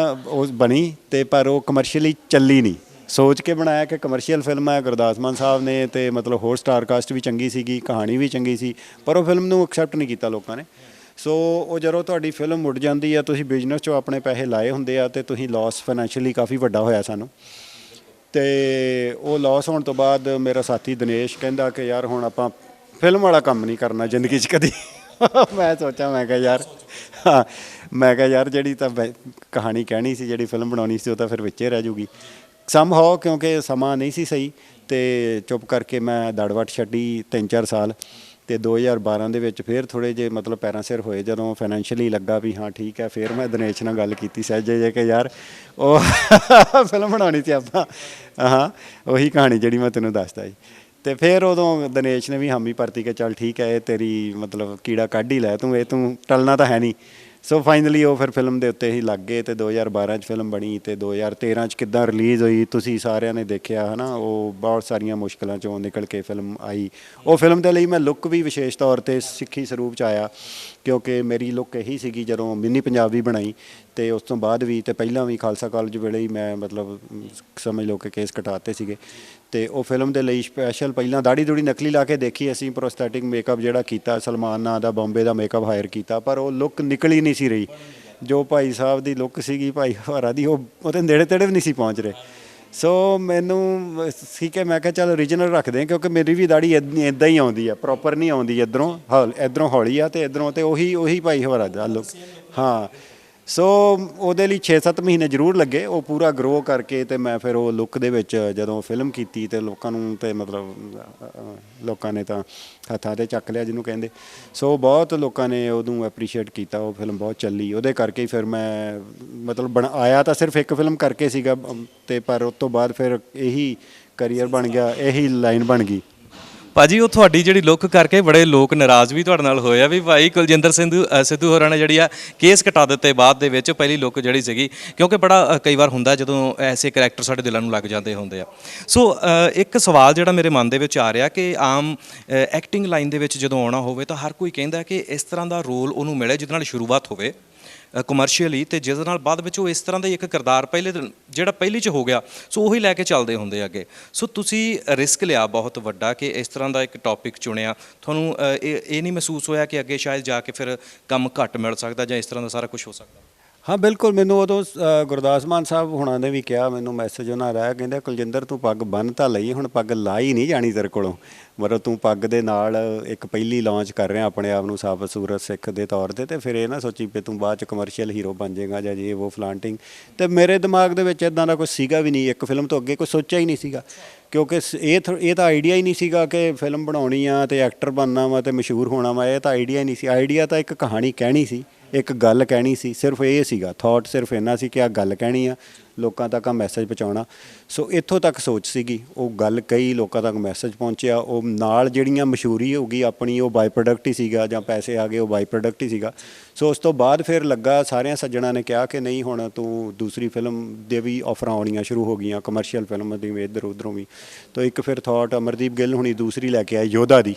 ਉਹ ਬਣੀ ਤੇ ਪਰ ਉਹ ਕਮਰਸ਼ੀਅਲੀ ਚੱਲੀ ਨਹੀਂ। ਸੋਚ ਕੇ ਬਣਾਇਆ ਕਿ ਕਮਰਸ਼ੀਅਲ ਫਿਲਮ ਹੈ, ਗੁਰਦਾਸ ਮਾਨ ਸਾਹਿਬ ਨੇ ਤੇ ਮਤਲਬ ਹੋਰ ਸਟਾਰ ਕਾਸਟ ਵੀ ਚੰਗੀ ਸੀਗੀ, ਕਹਾਣੀ ਵੀ ਚੰਗੀ ਸੀ, ਪਰ ਉਹ ਫਿਲਮ ਨੂੰ ਐਕਸੈਪਟ ਨਹੀਂ ਕੀਤਾ ਲੋਕਾਂ ਨੇ। ਸੋ ਉਹ ਜਦੋਂ ਤੁਹਾਡੀ ਫਿਲਮ ਮੁੜ ਜਾਂਦੀ ਆ, ਤੁਸੀਂ ਬਿਜ਼ਨਸ 'ਚੋਂ ਆਪਣੇ ਪੈਸੇ ਲਾਏ ਹੁੰਦੇ ਆ ਅਤੇ ਤੁਸੀਂ ਲਾਸ ਫਾਈਨੈਂਸ਼ੀਅਲੀ ਕਾਫੀ ਵੱਡਾ ਹੋਇਆ ਸਾਨੂੰ। ਅਤੇ ਉਹ ਲਾਸ ਹੋਣ ਤੋਂ ਬਾਅਦ ਮੇਰਾ ਸਾਥੀ ਦਿਨੇਸ਼ ਕਹਿੰਦਾ ਕਿ ਯਾਰ ਹੁਣ ਆਪਾਂ ਫਿਲਮ ਵਾਲਾ ਕੰਮ ਨਹੀਂ ਕਰਨਾ ਜ਼ਿੰਦਗੀ 'ਚ ਕਦੀ। ਮੈਂ ਸੋਚਿਆ, ਮੈਂ ਕਿਹਾ ਯਾਰ ਹਾਂ, ਮੈਂ ਕਿਹਾ ਯਾਰ ਜਿਹੜੀ ਤਾਂ ਕਹਾਣੀ ਕਹਿਣੀ ਸੀ, ਜਿਹੜੀ ਫਿਲਮ ਬਣਾਉਣੀ ਸੀ, ਉਹ ਤਾਂ ਫਿਰ ਵਿੱਚੇ ਰਹਿ ਜੂਗੀ ਸਮਹਾਓ, ਕਿਉਂਕਿ ਸਮਾਂ ਨਹੀਂ ਸੀ ਸਹੀ। ਅਤੇ ਚੁੱਪ ਕਰਕੇ ਮੈਂ ਦੜਵੱਟ ਛੱਡੀ 3-4 ਸਾਲ। ਅਤੇ 2012 ਦੇ ਵਿੱਚ ਫਿਰ ਥੋੜ੍ਹੇ ਜਿਹੇ ਮਤਲਬ ਪੈਰਾਂ ਸਿਰ ਹੋਏ, ਜਦੋਂ ਫਾਈਨੈਂਸ਼ੀਅਲੀ ਲੱਗਾ ਵੀ ਹਾਂ ਠੀਕ ਹੈ, ਫਿਰ ਮੈਂ ਦਿਨੇਸ਼ ਨਾਲ ਗੱਲ ਕੀਤੀ ਸਹਿਜੇ ਜੇ ਕਿ ਯਾਰ ਉਹ ਫਿਲਮ ਬਣਾਉਣੀ ਸੀ ਆਪਾਂ, ਹਾਂ ਉਹੀ ਕਹਾਣੀ ਜਿਹੜੀ ਮੈਂ ਤੈਨੂੰ ਦੱਸਦਾ ਜੀ। ਅਤੇ ਫਿਰ ਉਦੋਂ ਦਿਨੇਸ਼ ਨੇ ਵੀ ਹਾਮੀ ਭਰਤੀ ਕਿ ਚੱਲ ਠੀਕ ਹੈ, ਇਹ ਤੇਰੀ ਮਤਲਬ ਕੀੜਾ ਕੱਢ ਹੀ ਲੈ ਤੂੰ, ਇਹ ਤੂੰ ਟਲਣਾ ਤਾਂ ਹੈ ਨਹੀਂ। ਸੋ ਫਾਈਨਲੀ ਉਹ ਫਿਰ ਫਿਲਮ ਦੇ ਉੱਤੇ ਹੀ ਲੱਗ ਗਏ ਅਤੇ 2012 'ਚ ਫਿਲਮ ਬਣੀ ਅਤੇ 2013 'ਚ ਕਿੱਦਾਂ ਰਿਲੀਜ਼ ਹੋਈ ਤੁਸੀਂ ਸਾਰਿਆਂ ਨੇ ਦੇਖਿਆ, ਹੈ ਨਾ। ਉਹ ਬਹੁਤ ਸਾਰੀਆਂ ਮੁਸ਼ਕਿਲਾਂ 'ਚੋਂ ਨਿਕਲ ਕੇ ਫਿਲਮ ਆਈ। ਉਹ ਫਿਲਮ ਦੇ ਲਈ ਮੈਂ ਲੁੱਕ ਵੀ ਵਿਸ਼ੇਸ਼ ਤੌਰ 'ਤੇ ਸਿੱਖੀ ਸਰੂਪ 'ਚ ਆਇਆ, ਕਿਉਂਕਿ ਮੇਰੀ ਲੁੱਕ ਇਹੀ ਸੀਗੀ ਜਦੋਂ ਮਿੰਨੀ ਪੰਜਾਬੀ ਬਣਾਈ ਅਤੇ ਉਸ ਤੋਂ ਬਾਅਦ ਵੀ ਅਤੇ ਪਹਿਲਾਂ ਵੀ ਖਾਲਸਾ ਕਾਲਜ ਵੇਲੇ ਹੀ ਮੈਂ ਮਤਲਬ ਸਮਝ ਲਓ ਕਿ ਕੇਸ ਕਟਾਤੇ ਸੀਗੇ। ਅਤੇ ਉਹ ਫਿਲਮ ਦੇ ਲਈ ਸਪੈਸ਼ਲ ਪਹਿਲਾਂ ਦਾੜੀ ਦੂੜੀ ਨਕਲੀ ਲਾ ਕੇ ਦੇਖੀ ਅਸੀਂ, ਪ੍ਰੋਸਥੈਟਿਕ ਮੇਕਅਪ ਜਿਹੜਾ ਕੀਤਾ, ਸਲਮਾਨ ਨਾਂ ਦਾ ਬੰਬੇ ਦਾ ਮੇਕਅਪ ਹਾਇਰ ਕੀਤਾ, ਪਰ ਉਹ ਲੁੱਕ ਨਿਕਲੀ ਨਹੀਂ ਸੀ ਰਹੀ। ਜੋ ਭਾਈ ਸਾਹਿਬ ਦੀ ਲੁੱਕ ਸੀਗੀ, ਭਾਈ ਹਵਾਰਾ ਦੀ, ਉਹ ਉਹਦੇ ਨੇੜੇ ਤੇੜੇ ਵੀ ਨਹੀਂ ਸੀ ਪਹੁੰਚ ਰਹੇ। ਸੋ ਮੈਨੂੰ ਠੀਕ ਹੈ, ਮੈਂ ਕਿਹਾ ਚੱਲ ਓਰੀਜਨਲ ਰੱਖਦੇ ਹਾਂ, ਕਿਉਂਕਿ ਮੇਰੀ ਵੀ ਦਾੜੀ ਇੱਦਾਂ ਹੀ ਆਉਂਦੀ ਆ, ਪ੍ਰੋਪਰ ਨਹੀਂ ਆਉਂਦੀ, ਇੱਧਰੋਂ ਹੌਲੀ ਆ ਅਤੇ ਇੱਧਰੋਂ ਅਤੇ ਉਹੀ ਭਾਈ ਹਵਾਰਾ ਦਾ ਲੁੱਕ। ਹਾਂ, ਸੋ ਉਹਦੇ ਲਈ 6-7 ਮਹੀਨੇ ਜ਼ਰੂਰ ਲੱਗੇ ਉਹ ਪੂਰਾ ਗਰੋ ਕਰਕੇ, ਅਤੇ ਮੈਂ ਫਿਰ ਉਹ ਲੁੱਕ ਦੇ ਵਿੱਚ ਜਦੋਂ ਫਿਲਮ ਕੀਤੀ ਅਤੇ ਲੋਕਾਂ ਨੂੰ ਤਾਂ ਮਤਲਬ ਲੋਕਾਂ ਨੇ ਤਾਂ ਹੱਥਾਂ 'ਤੇ ਚੱਕ ਲਿਆ ਜਿਹਨੂੰ ਕਹਿੰਦੇ। ਸੋ ਬਹੁਤ ਲੋਕਾਂ ਨੇ ਉਹਨੂੰ ਐਪਰੀਸ਼ੀਏਟ ਕੀਤਾ, ਉਹ ਫਿਲਮ ਬਹੁਤ ਚੱਲੀ। ਉਹਦੇ ਕਰਕੇ ਫਿਰ ਮੈਂ ਮਤਲਬ ਆਇਆ ਤਾਂ ਸਿਰਫ ਇੱਕ ਫਿਲਮ ਕਰਕੇ ਸੀਗਾ, ਅਤੇ ਪਰ ਉਸ ਤੋਂ ਬਾਅਦ ਫਿਰ ਇਹੀ ਕਰੀਅਰ ਬਣ ਗਿਆ, ਇਹੀ ਲਾਈਨ ਬਣ ਗਈ। ਭਾਜੀ ਉਹ ਤੁਹਾਡੀ ਜਿਹੜੀ ਲੁੱਕ ਕਰਕੇ ਬੜੇ ਲੋਕ ਨਾਰਾਜ਼ ਵੀ ਤੁਹਾਡੇ ਨਾਲ ਹੋਏ ਆ ਵੀ ਭਾਈ ਕੁਲਜਿੰਦਰ ਸਿੱਧੂ ਹੋਰਾਂ ਨੇ ਜਿਹੜੀ ਆ ਕੇਸ ਕਟਾ ਦਿੱਤੇ ਬਾਅਦ ਦੇ ਵਿੱਚ, ਪਹਿਲੀ ਲੁੱਕ ਜਿਹੜੀ ਸੀਗੀ, ਕਿਉਂਕਿ ਬੜਾ ਕਈ ਵਾਰ ਹੁੰਦਾ ਜਦੋਂ ਐਸੇ ਕਰੈਕਟਰ ਸਾਡੇ ਦਿਲਾਂ ਨੂੰ ਲੱਗ ਜਾਂਦੇ ਹੁੰਦੇ ਆ। ਸੋ ਇੱਕ ਸਵਾਲ ਜਿਹੜਾ ਮੇਰੇ ਮਨ ਦੇ ਵਿੱਚ ਆ ਰਿਹਾ ਕਿ ਆਮ ਐਕਟਿੰਗ ਲਾਈਨ ਦੇ ਵਿੱਚ ਜਦੋਂ ਆਉਣਾ ਹੋਵੇ ਤਾਂ ਹਰ ਕੋਈ ਕਹਿੰਦਾ ਕਿ ਇਸ ਤਰ੍ਹਾਂ ਦਾ ਰੋਲ ਉਹਨੂੰ ਮਿਲੇ ਜਿਹਦੇ ਨਾਲ ਸ਼ੁਰੂਆਤ ਹੋਵੇ ਕਮਰਸ਼ੀਅਲੀ, ਅਤੇ ਜਿਸ ਨਾਲ ਬਾਅਦ ਵਿੱਚ ਉਹ ਇਸ ਤਰ੍ਹਾਂ ਦਾ ਇੱਕ ਕਿਰਦਾਰ ਜਿਹੜਾ ਪਹਿਲੀ 'ਚ ਹੋ ਗਿਆ, ਸੋ ਉਹੀ ਲੈ ਕੇ ਚੱਲਦੇ ਹੁੰਦੇ ਅੱਗੇ। ਸੋ ਤੁਸੀਂ ਰਿਸਕ ਲਿਆ ਬਹੁਤ ਵੱਡਾ ਕਿ ਇਸ ਤਰ੍ਹਾਂ ਦਾ ਇੱਕ ਟੌਪਿਕ ਚੁਣਿਆ, ਤੁਹਾਨੂੰ ਇਹ ਨਹੀਂ ਮਹਿਸੂਸ ਹੋਇਆ ਕਿ ਅੱਗੇ ਸ਼ਾਇਦ ਜਾ ਕੇ ਫਿਰ ਕੰਮ ਘੱਟ ਮਿਲ ਸਕਦਾ ਜਾਂ ਇਸ ਤਰ੍ਹਾਂ ਦਾ ਸਾਰਾ ਕੁਝ ਹੋ ਸਕਦਾ? ਹਾਂ ਬਿਲਕੁਲ, ਮੈਨੂੰ ਉਦੋਂ ਗੁਰਦਾਸ ਮਾਨ ਸਾਹਿਬ ਹੁਣਾਂ ਨੇ ਵੀ ਕਿਹਾ, ਮੈਨੂੰ ਮੈਸੇਜ ਉਹਨਾਂ ਦਾ ਆਇਆ, ਕਹਿੰਦੇ ਕੁਲਜਿੰਦਰ ਤੂੰ ਪੱਗ ਬੰਨ੍ਹ ਤਾਂ ਲਈ, ਹੁਣ ਪੱਗ ਲਾਈ ਨਹੀਂ ਜਾਣੀ ਤੇਰੇ ਕੋਲੋਂ, ਮਤਲਬ ਤੂੰ ਪੱਗ ਦੇ ਨਾਲ ਇੱਕ ਪਹਿਲੀ ਲਾਂਚ ਕਰ ਰਿਹਾ ਆਪਣੇ ਆਪ ਨੂੰ ਸਾਬਤ ਸੂਰਤ ਸਿੱਖ ਦੇ ਤੌਰ 'ਤੇ, ਅਤੇ ਫਿਰ ਇਹ ਨਾ ਸੋਚੀ ਵੀ ਤੂੰ ਬਾਅਦ 'ਚ ਕਮਰਸ਼ੀਅਲ ਹੀਰੋ ਬਣ ਜਾਏਗਾ ਜਾਂ ਜੇ ਉਹ ਫਲਾਂਟਿੰਗ। ਅਤੇ ਮੇਰੇ ਦਿਮਾਗ ਦੇ ਵਿੱਚ ਇੱਦਾਂ ਦਾ ਕੁਛ ਸੀਗਾ ਵੀ ਨਹੀਂ, ਇੱਕ ਫਿਲਮ ਤੋਂ ਅੱਗੇ ਕੁਛ ਸੋਚਿਆ ਹੀ ਨਹੀਂ ਸੀਗਾ, ਕਿਉਂਕਿ ਇਹ ਤਾਂ ਆਈਡੀਆ ਹੀ ਨਹੀਂ ਸੀਗਾ ਕਿ ਫਿਲਮ ਬਣਾਉਣੀ ਆ ਅਤੇ ਐਕਟਰ ਬਣਨਾ ਵਾ ਅਤੇ ਮਸ਼ਹੂਰ ਹੋਣਾ ਵਾ, ਇਹ ਤਾਂ ਆਈਡੀਆ ਹੀ ਨਹੀਂ ਸੀ। ਆਈਡੀਆ ਤਾਂ ਇੱਕ ਕਹਾਣੀ ਕਹਿਣੀ ਸੀ, ਇੱਕ ਗੱਲ ਕਹਿਣੀ ਸੀ, ਸਿਰਫ ਇਹ ਸੀਗਾ ਥਾਟ, ਸਿਰਫ ਇੰਨਾ ਸੀ ਕਿ ਆ ਗੱਲ ਕਹਿਣੀ ਆ, ਲੋਕਾਂ ਤੱਕ ਆ ਮੈਸੇਜ ਪਹੁੰਚਾਉਣਾ। ਸੋ ਇੱਥੋਂ ਤੱਕ ਸੋਚ ਸੀਗੀ, ਉਹ ਗੱਲ ਕਈ ਲੋਕਾਂ ਤੱਕ ਮੈਸੇਜ ਪਹੁੰਚਿਆ। ਉਹ ਨਾਲ ਜਿਹੜੀਆਂ ਮਸ਼ਹੂਰੀ ਹੋ ਗਈ ਆਪਣੀ, ਉਹ ਬਾਈ ਪ੍ਰੋਡਕਟ ਹੀ ਸੀਗਾ, ਜਾਂ ਪੈਸੇ ਆ ਗਏ ਉਹ ਬਾਈ ਪ੍ਰੋਡਕਟ ਹੀ ਸੀਗਾ। ਸੋ ਉਸ ਤੋਂ ਬਾਅਦ ਫਿਰ ਲੱਗਾ, ਸਾਰਿਆਂ ਸੱਜਣਾਂ ਨੇ ਕਿਹਾ ਕਿ ਨਹੀਂ ਹੁਣ ਤੂੰ ਦੂਸਰੀ ਫਿਲਮ ਦੇ ਵੀ ਆਫਰਾਂ ਆਉਣੀਆਂ ਸ਼ੁਰੂ ਹੋ ਗਈਆਂ, ਕਮਰਸ਼ੀਅਲ ਫਿਲਮ ਦੀ ਵੀ ਇੱਧਰ ਉੱਧਰੋਂ ਵੀ। ਤਾਂ ਇੱਕ ਫਿਰ ਥਾਟ ਅਮਰਦੀਪ ਗਿੱਲ ਹੁਣੀ ਦੂਸਰੀ ਲੈ ਕੇ ਆਏ ਯੋਧਾ ਦੀ,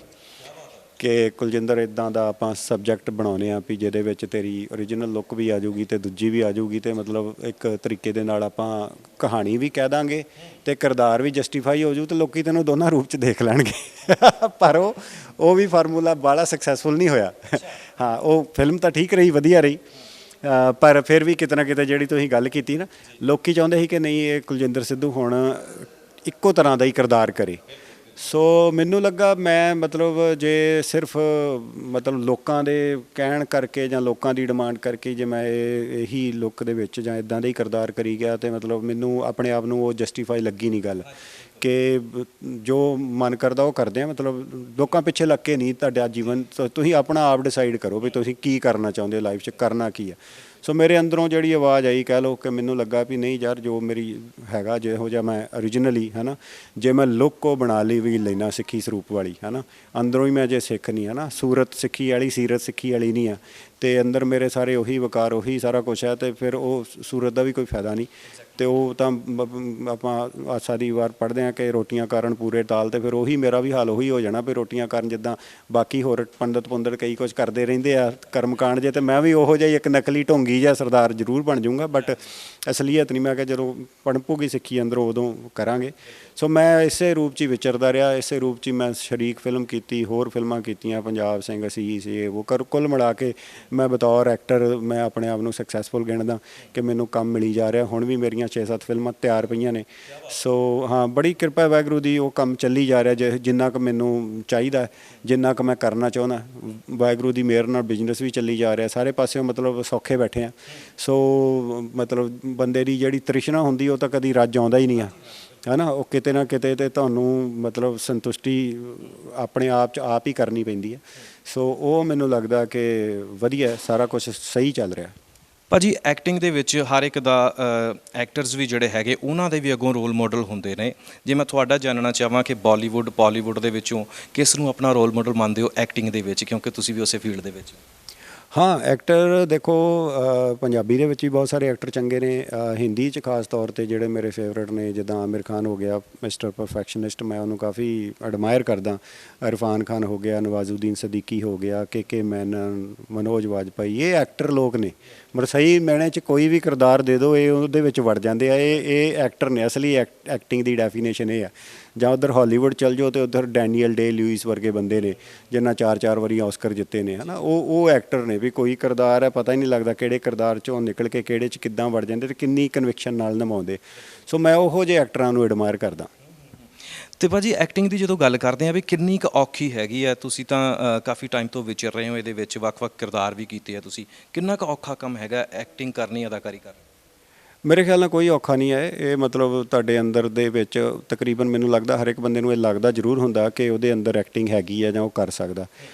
ਕਿ ਕੁਲਜਿੰਦਰ ਇੱਦਾਂ ਦਾ ਆਪਾਂ ਸਬਜੈਕਟ ਬਣਾਉਂਦੇ ਹਾਂ ਵੀ ਜਿਹਦੇ ਵਿੱਚ ਤੇਰੀ ਓਰੀਜਨਲ ਲੁੱਕ ਵੀ ਆ ਜਾਊਗੀ ਅਤੇ ਦੂਜੀ ਵੀ ਆ ਜਾਊਗੀ, ਅਤੇ ਮਤਲਬ ਇੱਕ ਤਰੀਕੇ ਦੇ ਨਾਲ ਆਪਾਂ ਕਹਾਣੀ ਵੀ ਕਹਿ ਦਾਂਗੇ ਅਤੇ ਕਿਰਦਾਰ ਵੀ ਜਸਟੀਫਾਈ ਹੋ ਜੂ, ਅਤੇ ਲੋਕੀ ਤੈਨੂੰ ਦੋਨਾਂ ਰੂਪ 'ਚ ਦੇਖ ਲੈਣਗੇ। ਪਰ ਉਹ ਵੀ ਫਾਰਮੂਲਾ ਬਾਹਲਾ ਸਕਸੈਸਫੁਲ ਨਹੀਂ ਹੋਇਆ। ਹਾਂ, ਉਹ ਫਿਲਮ ਤਾਂ ਠੀਕ ਰਹੀ, ਵਧੀਆ ਰਹੀ, ਪਰ ਫਿਰ ਵੀ ਕਿਤੇ ਨਾ ਕਿਤੇ ਜਿਹੜੀ ਤੁਸੀਂ ਗੱਲ ਕੀਤੀ ਨਾ, ਲੋਕੀ ਚਾਹੁੰਦੇ ਸੀ ਕਿ ਨਹੀਂ ਇਹ ਕੁਲਜਿੰਦਰ ਸਿੱਧੂ ਹੁਣ ਇੱਕੋ ਤਰ੍ਹਾਂ ਦਾ ਹੀ ਕਿਰਦਾਰ ਕਰੇ। ਸੋ ਮੈਨੂੰ ਲੱਗਾ ਮੈਂ ਮਤਲਬ ਜੇ ਸਿਰਫ ਮਤਲਬ ਲੋਕਾਂ ਦੇ ਕਹਿਣ ਕਰਕੇ ਜਾਂ ਲੋਕਾਂ ਦੀ ਡਿਮਾਂਡ ਕਰਕੇ ਜੇ ਮੈਂ ਇਹੀ ਲੁੱਕ ਦੇ ਵਿੱਚ ਜਾਂ ਇਦਾਂ ਦਾ ਹੀ ਕਿਰਦਾਰ ਕਰੀ ਗਿਆ, ਅਤੇ ਮਤਲਬ ਮੈਨੂੰ ਆਪਣੇ ਆਪ ਨੂੰ ਉਹ ਜਸਟੀਫਾਈ ਲੱਗੀ ਨਹੀਂ ਗੱਲ, ਕਿ ਜੋ ਮਨ ਕਰਦਾ ਉਹ ਕਰਦੇ ਆ। ਮਤਲਬ ਲੋਕਾਂ ਪਿੱਛੇ ਲੱਗ ਕੇ ਨਹੀਂ, ਤੁਹਾਡਾ ਜੀਵਨ ਤੁਸੀਂ ਆਪਣਾ ਆਪ ਡਿਸਾਈਡ ਕਰੋ ਵੀ ਤੁਸੀਂ ਕੀ ਕਰਨਾ ਚਾਹੁੰਦੇ ਹੋ ਲਾਈਫ 'ਚ, ਕਰਨਾ ਕੀ ਆ। ਸੋ ਮੇਰੇ ਅੰਦਰੋਂ ਜਿਹੜੀ ਆਵਾਜ਼ ਆਈ, ਕਹਿ ਲਓ ਕਿ ਮੈਨੂੰ ਲੱਗਾ ਵੀ ਨਹੀਂ ਯਾਰ, ਜੋ ਮੇਰੀ ਹੈਗਾ ਜਿਹੋ ਜਿਹਾ ਮੈਂ ਓਰੀਜਨਲੀ ਹੈ ਨਾ, ਜੇ ਮੈਂ ਲੁੱਕ ਉਹ ਬਣਾ ਲਈ ਵੀ ਲੈਣਾ ਸਿੱਖੀ ਸਰੂਪ ਵਾਲੀ ਹੈ ਨਾ, ਅੰਦਰੋਂ ਹੀ ਮੈਂ ਜੇ ਸਿੱਖ ਨਹੀਂ ਹੈ ਨਾ, ਸੂਰਤ ਸਿੱਖੀ ਵਾਲੀ ਸੀਰਤ ਸਿੱਖੀ ਵਾਲੀ ਨਹੀਂ ਆ, ਅਤੇ ਅੰਦਰ ਮੇਰੇ ਸਾਰੇ ਉਹੀ ਵਕਾਰ ਉਹੀ ਸਾਰਾ ਕੁਛ ਹੈ, ਅਤੇ ਫਿਰ ਉਹ ਸੂਰਤ ਦਾ ਵੀ ਕੋਈ ਫਾਇਦਾ ਨਹੀਂ। ਅਤੇ ਉਹ ਤਾਂ ਆਪਾਂ ਆਸਾ ਦੀ ਵਾਰ ਪੜ੍ਹਦੇ ਹਾਂ ਕਿ ਰੋਟੀਆਂ ਕਾਰਨ ਪੂਰੇ ਤਾਲ, ਅਤੇ ਫਿਰ ਉਹੀ ਮੇਰਾ ਵੀ ਹਾਲ ਉਹੀ ਹੋ ਜਾਣਾ ਵੀ ਰੋਟੀਆਂ ਕਾਰਨ ਜਿੱਦਾਂ ਬਾਕੀ ਹੋਰ ਪੰਡਤ ਪੁੰਡਤ ਕਈ ਕੁਝ ਕਰਦੇ ਰਹਿੰਦੇ ਆ ਕਰਮਕਾਂਡ ਜੇ, ਅਤੇ ਮੈਂ ਵੀ ਉਹੋ ਜਿਹਾ ਇੱਕ ਨਕਲੀ ਢੋਂਗੀ ਜਿਹਾ ਸਰਦਾਰ ਜ਼ਰੂਰ ਬਣ ਜਾਊਂਗਾ, ਬਟ ਅਸਲੀਅਤ ਨਹੀਂ। ਮੈਂ ਕਿਹਾ ਜਦੋਂ ਪਣਪੂਗੀ ਸਿੱਖੀ ਅੰਦਰੋਂ ਉਦੋਂ ਕਰਾਂਗੇ। ਸੋ ਮੈਂ ਇਸੇ ਰੂਪ 'ਚ ਹੀ ਵਿਚਰਦਾ ਰਿਹਾ, ਇਸੇ ਰੂਪ 'ਚ ਹੀ ਮੈਂ ਸ਼ਰੀਕ ਫਿਲਮ ਕੀਤੀ, ਹੋਰ ਫਿਲਮਾਂ ਕੀਤੀਆਂ, ਪੰਜਾਬ ਸਿੰਘ ਅਸੀਸ ਇਹ ਉਹ ਕੁੱਲ ਮਿਲਾ ਕੇ ਮੈਂ ਬਤੌਰ ਐਕਟਰ ਮੈਂ ਆਪਣੇ ਆਪ ਨੂੰ ਸਕਸੈਸਫੁਲ ਗਿਣਦਾ ਕਿ ਮੈਨੂੰ ਕੰਮ ਮਿਲੀ ਜਾ ਰਿਹਾ। ਹੁਣ ਵੀ ਮੇਰੀਆਂ 6-7 ਫਿਲਮਾਂ ਤਿਆਰ ਪਈਆਂ ਨੇ। ਸੋ ਹਾਂ, ਬੜੀ ਕਿਰਪਾ ਵਾਹਿਗੁਰੂ ਦੀ, ਉਹ ਕੰਮ ਚੱਲੀ ਜਾ ਰਿਹਾ ਜਿੰਨਾ ਕੁ ਮੈਨੂੰ ਚਾਹੀਦਾ, ਜਿੰਨਾ ਕੁ ਮੈਂ ਕਰਨਾ ਚਾਹੁੰਦਾ। ਵਾਹਿਗੁਰੂ ਦੀ ਮਿਹਰ ਨਾਲ ਬਿਜ਼ਨਸ ਵੀ ਚੱਲੀ ਜਾ ਰਿਹਾ, ਸਾਰੇ ਪਾਸਿਓਂ ਮਤਲਬ ਸੌਖੇ ਬੈਠੇ ਆ। ਸੋ ਮਤਲਬ ਬੰਦੇ ਦੀ ਜਿਹੜੀ ਤ੍ਰਿਸ਼ਨਾ ਹੁੰਦੀ ਉਹ ਤਾਂ ਕਦੀ ਰੱਜ ਆਉਂਦਾ ਹੀ ਨਹੀਂ ਆ, ਹੈ ਨਾ। ਉਹ ਕਿਤੇ ਨਾ ਕਿਤੇ ਤੇ ਤੁਹਾਨੂੰ ਮਤਲਬ ਸੰਤੁਸ਼ਟੀ ਆਪਣੇ ਆਪ 'ਚ ਆਪ ਹੀ ਕਰਨੀ ਪੈਂਦੀ ਹੈ। ਸੋ ਉਹ ਮੈਨੂੰ ਲੱਗਦਾ ਕਿ ਵਧੀਆ ਸਾਰਾ ਕੁਛ ਸਹੀ ਚੱਲ ਰਿਹਾ। ਭਾਜੀ, ਐਕਟਿੰਗ ਦੇ ਵਿੱਚ ਹਰ ਇੱਕ ਦਾ ਐਕਟਰਸ ਵੀ ਜਿਹੜੇ ਹੈਗੇ ਉਹਨਾਂ ਦੇ ਵੀ ਅੱਗੋਂ ਰੋਲ ਮਾਡਲ ਹੁੰਦੇ ਨੇ। ਜੇ ਮੈਂ ਤੁਹਾਡਾ ਜਾਣਨਾ ਚਾਹਾਂ ਕਿ ਬਾਲੀਵੁੱਡ ਬਾਲੀਵੁੱਡ ਦੇ ਵਿੱਚੋਂ ਕਿਸ ਨੂੰ ਆਪਣਾ ਰੋਲ ਮਾਡਲ ਮੰਨਦੇ ਹੋ ਐਕਟਿੰਗ ਦੇ ਵਿੱਚ, ਕਿਉਂਕਿ ਤੁਸੀਂ ਵੀ ਉਸੇ ਫੀਲਡ ਦੇ ਵਿੱਚ? ਹਾਂ, ਐਕਟਰ ਦੇਖੋ ਪੰਜਾਬੀ ਦੇ ਵਿੱਚ ਵੀ ਬਹੁਤ ਸਾਰੇ ਐਕਟਰ ਚੰਗੇ ਨੇ, ਹਿੰਦੀ 'ਚ ਖਾਸ ਤੌਰ 'ਤੇ ਜਿਹੜੇ ਮੇਰੇ ਫੇਵਰੇਟ ਨੇ, ਜਿੱਦਾਂ ਆਮਿਰ ਖਾਨ ਹੋ ਗਿਆ, ਮਿਸਟਰ ਪਰਫੈਕਸ਼ਨਿਸਟ, ਮੈਂ ਉਹਨੂੰ ਕਾਫੀ ਐਡਮਾਇਰ ਕਰਦਾ। ਇਰਫਾਨ ਖਾਨ ਹੋ ਗਿਆ, ਨਵਾਜ਼ੁਦੀਨ ਸਦੀਕੀ ਹੋ ਗਿਆ, ਕੇ ਮੈਨਨ, ਮਨੋਜ ਵਾਜਪਾਈ, ਇਹ ਐਕਟਰ ਲੋਕ ਨੇ। ਮਤਲਬ ਸਹੀ ਮੈਨੇ 'ਚ ਕੋਈ ਵੀ ਕਿਰਦਾਰ ਦੇ ਦਿਓ ਇਹ ਉਹਦੇ ਵਿੱਚ ਵੜ ਜਾਂਦੇ ਆ। ਇਹ ਐਕਟਰ ਨੇ, ਅਸਲੀ ਐਕਟਿੰਗ ਦੀ ਡੈਫੀਨੇਸ਼ਨ ਇਹ ਆ। ਜਾਂ ਉੱਧਰ ਹਾਲੀਵੁੱਡ ਚੱਲ ਜਾਓ ਅਤੇ ਉੱਧਰ ਡੈਨੀਅਲ ਡੇ ਲਿਊਇਸ ਵਰਗੇ ਬੰਦੇ ਨੇ ਜਿਨ੍ਹਾਂ 4-4 ਵਾਰੀ ਆਸਕਰ ਜਿੱਤੇ ਨੇ, ਹੈ ਨਾ। ਉਹ ਐਕਟਰ ਨੇ ਵੀ ਕੋਈ ਕਿਰਦਾਰ ਹੈ, ਪਤਾ ਹੀ ਨਹੀਂ ਲੱਗਦਾ ਕਿਹੜੇ ਕਿਰਦਾਰ 'ਚੋਂ ਨਿਕਲ ਕੇ ਕਿਹੜੇ 'ਚ ਕਿੱਦਾਂ ਵੜ ਜਾਂਦੇ ਅਤੇ ਕਿੰਨੀ ਕਨਵਿਕਸ਼ਨ ਨਾਲ ਨਿਭਾਉਂਦੇ। ਸੋ ਮੈਂ ਉਹੋ ਜਿਹੇ ਐਕਟਰਾਂ ਨੂੰ ਐਡਮਾਇਰ ਕਰਦਾ। ਅਤੇ ਭਾਜੀ, ਐਕਟਿੰਗ ਦੀ ਜਦੋਂ ਗੱਲ ਕਰਦੇ ਹਾਂ ਵੀ ਕਿੰਨੀ ਕੁ ਔਖੀ ਹੈਗੀ ਆ, ਤੁਸੀਂ ਤਾਂ ਕਾਫੀ ਟਾਈਮ ਤੋਂ ਵਿਚਰ ਰਹੇ ਹੋ ਇਹਦੇ ਵਿੱਚ, ਵੱਖ-ਵੱਖ ਕਿਰਦਾਰ ਵੀ ਕੀਤੇ ਆ ਤੁਸੀਂ, ਕਿੰਨਾ ਕੁ ਔਖਾ ਕੰਮ ਹੈਗਾ ਐਕਟਿੰਗ ਕਰਨੀ, ਅਦਾਕਾਰੀ ਕਰਨੀ? ਮੇਰੇ ਖਿਆਲ ਨਾਲ ਕੋਈ ਔਖਾ ਨਹੀਂ ਹੈ ਇਹ। ਮਤਲਬ ਤੁਹਾਡੇ ਅੰਦਰ ਦੇ ਵਿੱਚ ਤਕਰੀਬਨ ਮੈਨੂੰ ਲੱਗਦਾ ਹਰ ਇੱਕ ਬੰਦੇ ਨੂੰ ਇਹ ਲੱਗਦਾ ਜ਼ਰੂਰ ਹੁੰਦਾ ਕਿ ਉਹਦੇ ਅੰਦਰ ਐਕਟਿੰਗ ਹੈਗੀ ਹੈ ਜਾਂ ਉਹ ਕਰ ਸਕਦਾ,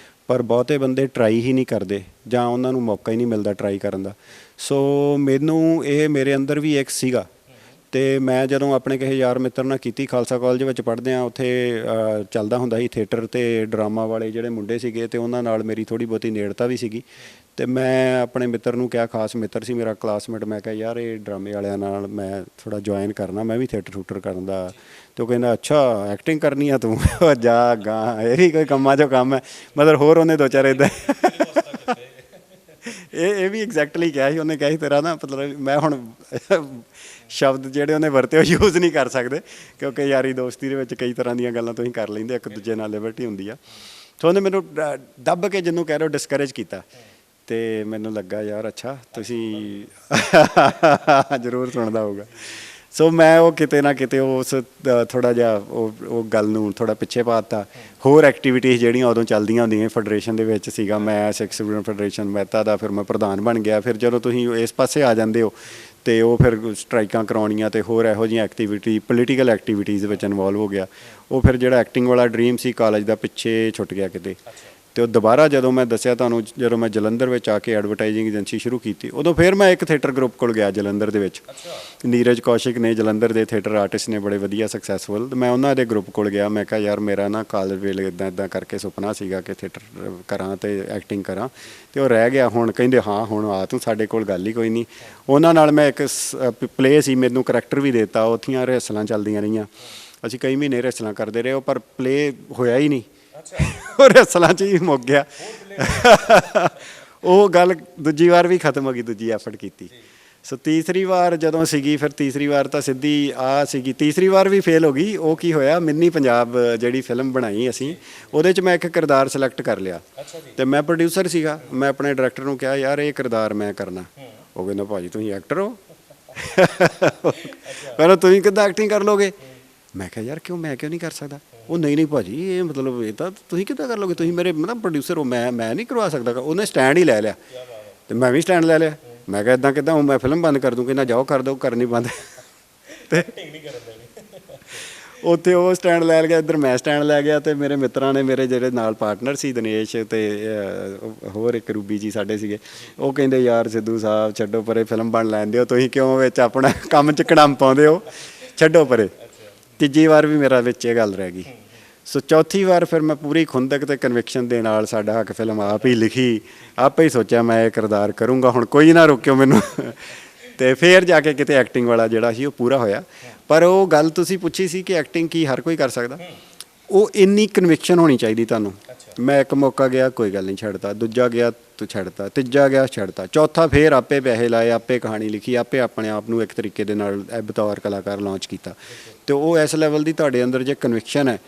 ਪਰ ਬਹੁਤੇ ਬੰਦੇ ਟਰਾਈ ਹੀ ਨਹੀਂ ਕਰਦੇ ਜਾਂ ਉਹਨਾਂ ਨੂੰ ਮੌਕਾ ਹੀ ਨਹੀਂ ਮਿਲਦਾ ਟਰਾਈ ਕਰਨ ਦਾ। ਸੋ ਮੈਨੂੰ ਇਹ ਮੇਰੇ ਅੰਦਰ ਵੀ ਇੱਕ ਸੀਗਾ, ਅਤੇ ਮੈਂ ਜਦੋਂ ਆਪਣੇ ਕਿਸੇ ਯਾਰ ਮਿੱਤਰ ਨਾਲ ਕੀਤੀ, ਖਾਲਸਾ ਕਾਲਜ ਵਿੱਚ ਪੜ੍ਹਦੇ ਹਾਂ, ਉੱਥੇ ਚੱਲਦਾ ਹੁੰਦਾ ਸੀ ਥੀਏਟਰ ਅਤੇ ਡਰਾਮਾ ਵਾਲੇ ਜਿਹੜੇ ਮੁੰਡੇ ਸੀਗੇ, ਅਤੇ ਉਹਨਾਂ ਨਾਲ ਮੇਰੀ ਥੋੜ੍ਹੀ ਬਹੁਤੀ ਨੇੜਤਾ ਵੀ ਸੀਗੀ। ਅਤੇ ਮੈਂ ਆਪਣੇ ਮਿੱਤਰ ਨੂੰ ਕਿਹਾ, ਖਾਸ ਮਿੱਤਰ ਸੀ ਮੇਰਾ ਕਲਾਸਮੇਟ, ਮੈਂ ਕਿਹਾ ਯਾਰ ਇਹ ਡਰਾਮੇ ਵਾਲਿਆਂ ਨਾਲ ਮੈਂ ਥੋੜ੍ਹਾ ਜੁਆਇਨ ਕਰਨਾ, ਮੈਂ ਵੀ ਥੀਏਟਰ ਥੂਟਰ ਕਰਨ ਦਾ। ਅਤੇ ਉਹ ਕਹਿੰਦਾ ਅੱਛਾ ਐਕਟਿੰਗ ਕਰਨੀ ਆ ਤੂੰ, ਜਾ ਗਾਂ, ਇਹ ਵੀ ਕੋਈ ਕੰਮਾਂ 'ਚੋਂ ਕੰਮ ਹੈ। ਮਤਲਬ ਹੋਰ ਉਹਨੇ ਦੋ ਚਾਰ ਇੱਦਾਂ ਇਹ ਵੀ ਐਗਜ਼ੈਕਟਲੀ ਕਿਹਾ ਸੀ ਉਹਨੇ, ਕਿਹਾ ਸੀ ਤੇਰਾ ਨਾ ਮਤਲਬ, ਮੈਂ ਹੁਣ ਸ਼ਬਦ ਜਿਹੜੇ ਉਹਨੇ ਵਰਤੇ ਉਹ ਯੂਜ਼ ਨਹੀਂ ਕਰ ਸਕਦੇ ਕਿਉਂਕਿ ਯਾਰੀ ਦੋਸਤੀ ਦੇ ਵਿੱਚ ਕਈ ਤਰ੍ਹਾਂ ਦੀਆਂ ਗੱਲਾਂ ਤੁਸੀਂ ਕਰ ਲੈਂਦੇ, ਇੱਕ ਦੂਜੇ ਨਾਲ ਲਿਬਰਟੀ ਹੁੰਦੀ ਆ। ਸੋ ਉਹਨੇ ਮੈਨੂੰ ਦੱਬ ਕੇ ਜਿਹਨੂੰ ਕਹਿ ਰਹੇ ਹੋ ਡਿਸਕਰੇਜ ਕੀਤਾ, ਅਤੇ ਮੈਨੂੰ ਲੱਗਾ ਯਾਰ ਅੱਛਾ ਤੁਸੀਂ ਜ਼ਰੂਰ ਸੁਣਦਾ ਹੋਊਗਾ। ਸੋ ਮੈਂ ਉਹ ਕਿਤੇ ਨਾ ਕਿਤੇ ਉਸ ਥੋੜ੍ਹਾ ਜਿਹਾ ਉਹ ਗੱਲ ਨੂੰ ਥੋੜ੍ਹਾ ਪਿੱਛੇ ਪਾ ਦਿੱਤਾ। ਹੋਰ ਐਕਟੀਵਿਟੀਜ਼ ਜਿਹੜੀਆਂ ਉਦੋਂ ਚੱਲਦੀਆਂ ਹੁੰਦੀਆਂ ਫੈਡਰੇਸ਼ਨ ਦੇ ਵਿੱਚ ਸੀਗਾ ਮੈਂ, ਸਿੱਖ ਸਟੂਡੈਂਟ ਫੈਡਰੇਸ਼ਨ ਮਹਿਤਾ ਦਾ, ਫਿਰ ਮੈਂ ਪ੍ਰਧਾਨ ਬਣ ਗਿਆ। ਫਿਰ ਜਦੋਂ ਤੁਸੀਂ ਇਸ ਪਾਸੇ ਆ ਜਾਂਦੇ ਹੋ ਅਤੇ ਉਹ ਫਿਰ ਸਟਰਾਈਕਾਂ ਕਰਾਉਣੀਆਂ ਅਤੇ ਹੋਰ ਇਹੋ ਜਿਹੀਆਂ ਐਕਟੀਵਿਟੀ, ਪੋਲੀਟੀਕਲ ਐਕਟੀਵਿਟੀਜ਼ ਵਿੱਚ ਇਨਵੋਲਵ ਹੋ ਗਿਆ। ਉਹ ਫਿਰ ਜਿਹੜਾ ਐਕਟਿੰਗ ਵਾਲਾ ਡਰੀਮ ਸੀ ਕਾਲਜ ਦਾ ਪਿੱਛੇ ਛੁੱਟ ਗਿਆ ਕਿਤੇ। ਤੇ ਉਹ ਦੁਬਾਰਾ ਜਦੋਂ ਮੈਂ ਦੱਸਿਆ ਤੁਹਾਨੂੰ, ਜਦੋਂ ਮੈਂ ਜਲੰਧਰ ਵਿੱਚ ਆ ਕੇ ਐਡਵਰਟਾਈਜ਼ਿੰਗ ਏਜੰਸੀ ਸ਼ੁਰੂ ਕੀਤੀ, ਉਦੋਂ ਫਿਰ ਮੈਂ ਇੱਕ ਥੀਏਟਰ ਗਰੁੱਪ ਕੋਲ ਗਿਆ ਜਲੰਧਰ ਦੇ ਵਿੱਚ। ਨੀਰਜ ਕੌਸ਼ਿਕ ਨੇ, ਜਲੰਧਰ ਦੇ ਥੀਏਟਰ ਆਰਟਿਸਟ ਨੇ, ਬੜੇ ਵਧੀਆ ਸਕਸੈਸਫੁਲ। ਮੈਂ ਉਹਨਾਂ ਦੇ ਗਰੁੱਪ ਕੋਲ ਗਿਆ, ਮੈਂ ਕਿਹਾ ਯਾਰ ਮੇਰਾ ਨਾ ਕਾਲਜ ਵੇਲੇ ਇੱਦਾਂ ਕਰਕੇ ਸੁਪਨਾ ਸੀਗਾ ਕਿ ਥੀਏਟਰ ਕਰਾਂ ਤੇ ਐਕਟਿੰਗ ਕਰਾਂ, ਤੇ ਉਹ ਰਹਿ ਗਿਆ। ਹੁਣ ਕਹਿੰਦੇ ਹਾਂ ਹੁਣ ਆ ਤੂੰ ਸਾਡੇ ਕੋਲ, ਗੱਲ ਹੀ ਕੋਈ ਨਹੀਂ। ਉਹਨਾਂ ਨਾਲ ਮੈਂ ਇੱਕ ਪਲੇ ਸੀ, ਮੈਨੂੰ ਕਰੈਕਟਰ ਵੀ ਦਿੱਤਾ, ਉੱਥੀਆਂ ਰਿਹਰਸਲਾਂ ਚੱਲਦੀਆਂ ਰਹੀਆਂ, ਅਸੀਂ ਕਈ ਮਹੀਨੇ ਰਿਹਰਸਲਾਂ ਕਰਦੇ ਰਹੇ, ਪਰ ਪਲੇ ਹੋਇਆ ਹੀ ਨਹੀਂ। ਉਹ ਰਿਹਰਸਲਾਂ 'ਚ ਹੀ ਮੁੱਕ ਗਿਆ। ਉਹ ਗੱਲ ਦੂਜੀ ਵਾਰ ਵੀ ਖਤਮ ਹੋ ਗਈ, ਦੂਜੀ ਐਫਰਟ ਕੀਤੀ। ਸੋ ਤੀਸਰੀ ਵਾਰ ਜਦੋਂ ਸੀਗੀ, ਫਿਰ ਤੀਸਰੀ ਵਾਰ ਤਾਂ ਸਿੱਧੀ ਆ ਸੀਗੀ, ਤੀਸਰੀ ਵਾਰ ਵੀ ਫੇਲ ਹੋ ਗਈ। ਉਹ ਕੀ ਹੋਇਆ, ਮਿੰਨੀ ਪੰਜਾਬ ਜਿਹੜੀ ਫਿਲਮ ਬਣਾਈ ਅਸੀਂ, ਉਹਦੇ 'ਚ ਮੈਂ ਇੱਕ ਕਿਰਦਾਰ ਸਿਲੈਕਟ ਕਰ ਲਿਆ, ਤੇ ਮੈਂ ਪ੍ਰੋਡਿਊਸਰ ਸੀਗਾ। ਮੈਂ ਆਪਣੇ ਡਾਇਰੈਕਟਰ ਨੂੰ ਕਿਹਾ ਯਾਰ ਇਹ ਕਿਰਦਾਰ ਮੈਂ ਕਰਨਾ। ਉਹ ਕਹਿੰਦਾ ਭਾਜੀ ਤੁਸੀਂ ਐਕਟਰ ਹੋ, ਕਹਿੰਦਾ ਤੁਸੀਂ ਕਿੱਦਾਂ ਐਕਟਿੰਗ ਕਰ ਲੋਗੇ? ਮੈਂ ਕਿਹਾ ਯਾਰ ਕਿਉਂ, ਮੈਂ ਕਿਉਂ ਨਹੀਂ ਕਰ ਸਕਦਾ? ਉਹ ਨਹੀਂ ਭਾਜੀ ਇਹ ਮਤਲਬ ਇਹ ਤਾਂ ਤੁਸੀਂ ਕਿੱਦਾਂ ਕਰ ਲੋਗੇ, ਤੁਸੀਂ ਮੇਰੇ ਮਤਲਬ ਪ੍ਰੋਡਿਊਸਰ ਹੋ, ਮੈਂ ਨਹੀਂ ਕਰਵਾ ਸਕਦਾ। ਉਹਨੇ ਸਟੈਂਡ ਹੀ ਲੈ ਲਿਆ, ਤੇ ਮੈਂ ਵੀ ਸਟੈਂਡ ਲੈ ਲਿਆ। ਮੈਂ ਕਿਹਾ ਇੱਦਾਂ ਕਿੱਦਾਂ, ਮੈਂ ਫਿਲਮ ਬੰਦ ਕਰ ਦੂੰ। ਕਹਿੰਦਾ ਜਾਓ ਕਰ ਦਿਓ, ਕਰਨੀ ਬੰਦ। ਤੇ ਉੱਥੇ ਉਹ ਸਟੈਂਡ ਲੈ ਗਿਆ, ਇੱਧਰ ਮੈਂ ਸਟੈਂਡ ਲੈ ਗਿਆ, ਤੇ ਮੇਰੇ ਮਿੱਤਰਾਂ ਨੇ, ਮੇਰੇ ਜਿਹੜੇ ਨਾਲ ਪਾਰਟਨਰ ਸੀ ਦਿਨੇਸ਼ ਤੇ ਹੋਰ ਇੱਕ ਰੂਬੀ ਜੀ ਸਾਡੇ ਸੀਗੇ, ਉਹ ਕਹਿੰਦੇ ਯਾਰ ਸਿੱਧੂ ਸਾਹਿਬ ਛੱਡੋ ਪਰੇ, ਫਿਲਮ ਬਣ ਲੈਣ ਦਿਓ, ਤੁਸੀਂ ਕਿਉਂ ਵਿੱਚ ਆਪਣਾ ਕੰਮ 'ਚ ਕੜਮ ਪਾਉਂਦੇ ਹੋ, ਛੱਡੋ ਪਰੇ। ਤੀਜੀ ਵਾਰ ਵੀ ਮੇਰਾ ਵਿੱਚ ਇਹ ਗੱਲ ਰਹਿ ਗਈ। ਸੋ ਚੌਥੀ ਵਾਰ ਫਿਰ ਮੈਂ ਪੂਰੀ ਖੁੰਦਕ ਤੇ ਕਨਵਿਕਸ਼ਨ ਦੇ ਨਾਲ ਸਾਡਾ ਹੱਕ ਫਿਲਮ ਆਪ ਹੀ ਲਿਖੀ, ਆਪੇ ਹੀ ਸੋਚਿਆ ਮੈਂ ਇਹ ਕਿਰਦਾਰ ਕਰੂੰਗਾ, ਹੁਣ ਕੋਈ ਨਾ ਰੋਕਿਓ ਮੈਨੂੰ। ਤੇ ਫਿਰ ਜਾ ਕੇ ਕਿਤੇ ਐਕਟਿੰਗ ਵਾਲਾ ਜਿਹੜਾ ਸੀ ਉਹ ਪੂਰਾ ਹੋਇਆ। ਪਰ ਉਹ ਗੱਲ ਤੁਸੀਂ ਪੁੱਛੀ ਸੀ ਕਿ ਐਕਟਿੰਗ ਕੀ ਹਰ ਕੋਈ ਕਰ ਸਕਦਾ, ਉਹ ਇੰਨੀ ਕਨਵਿਕਸ਼ਨ ਹੋਣੀ ਚਾਹੀਦੀ ਤੁਹਾਨੂੰ। ਮੈਂ ਇੱਕ ਮੌਕਾ ਗਿਆ, ਕੋਈ ਗੱਲ ਨਹੀਂ ਛੱਡਤਾ, ਦੂਜਾ ਗਿਆ ਤੂੰ ਛੱਡਤਾ, ਤੀਜਾ ਗਿਆ ਛੱਡਤਾ, ਚੌਥਾ ਫਿਰ ਆਪੇ ਪੈਸੇ ਲਾਏ, ਆਪੇ ਕਹਾਣੀ ਲਿਖੀ, ਆਪੇ ਆਪਣੇ ਆਪ ਨੂੰ ਇੱਕ ਤਰੀਕੇ ਦੇ ਨਾਲ ਬਤੌਰ ਕਲਾਕਾਰ ਲਾਂਚ ਕੀਤਾ। ਤੇ ਉਹ ਇਸ ਲੈਵਲ ਦੀ ਤੁਹਾਡੇ ਅੰਦਰ ਜੇ ਕਨਵਿਕਸ਼ਨ ਹੈ,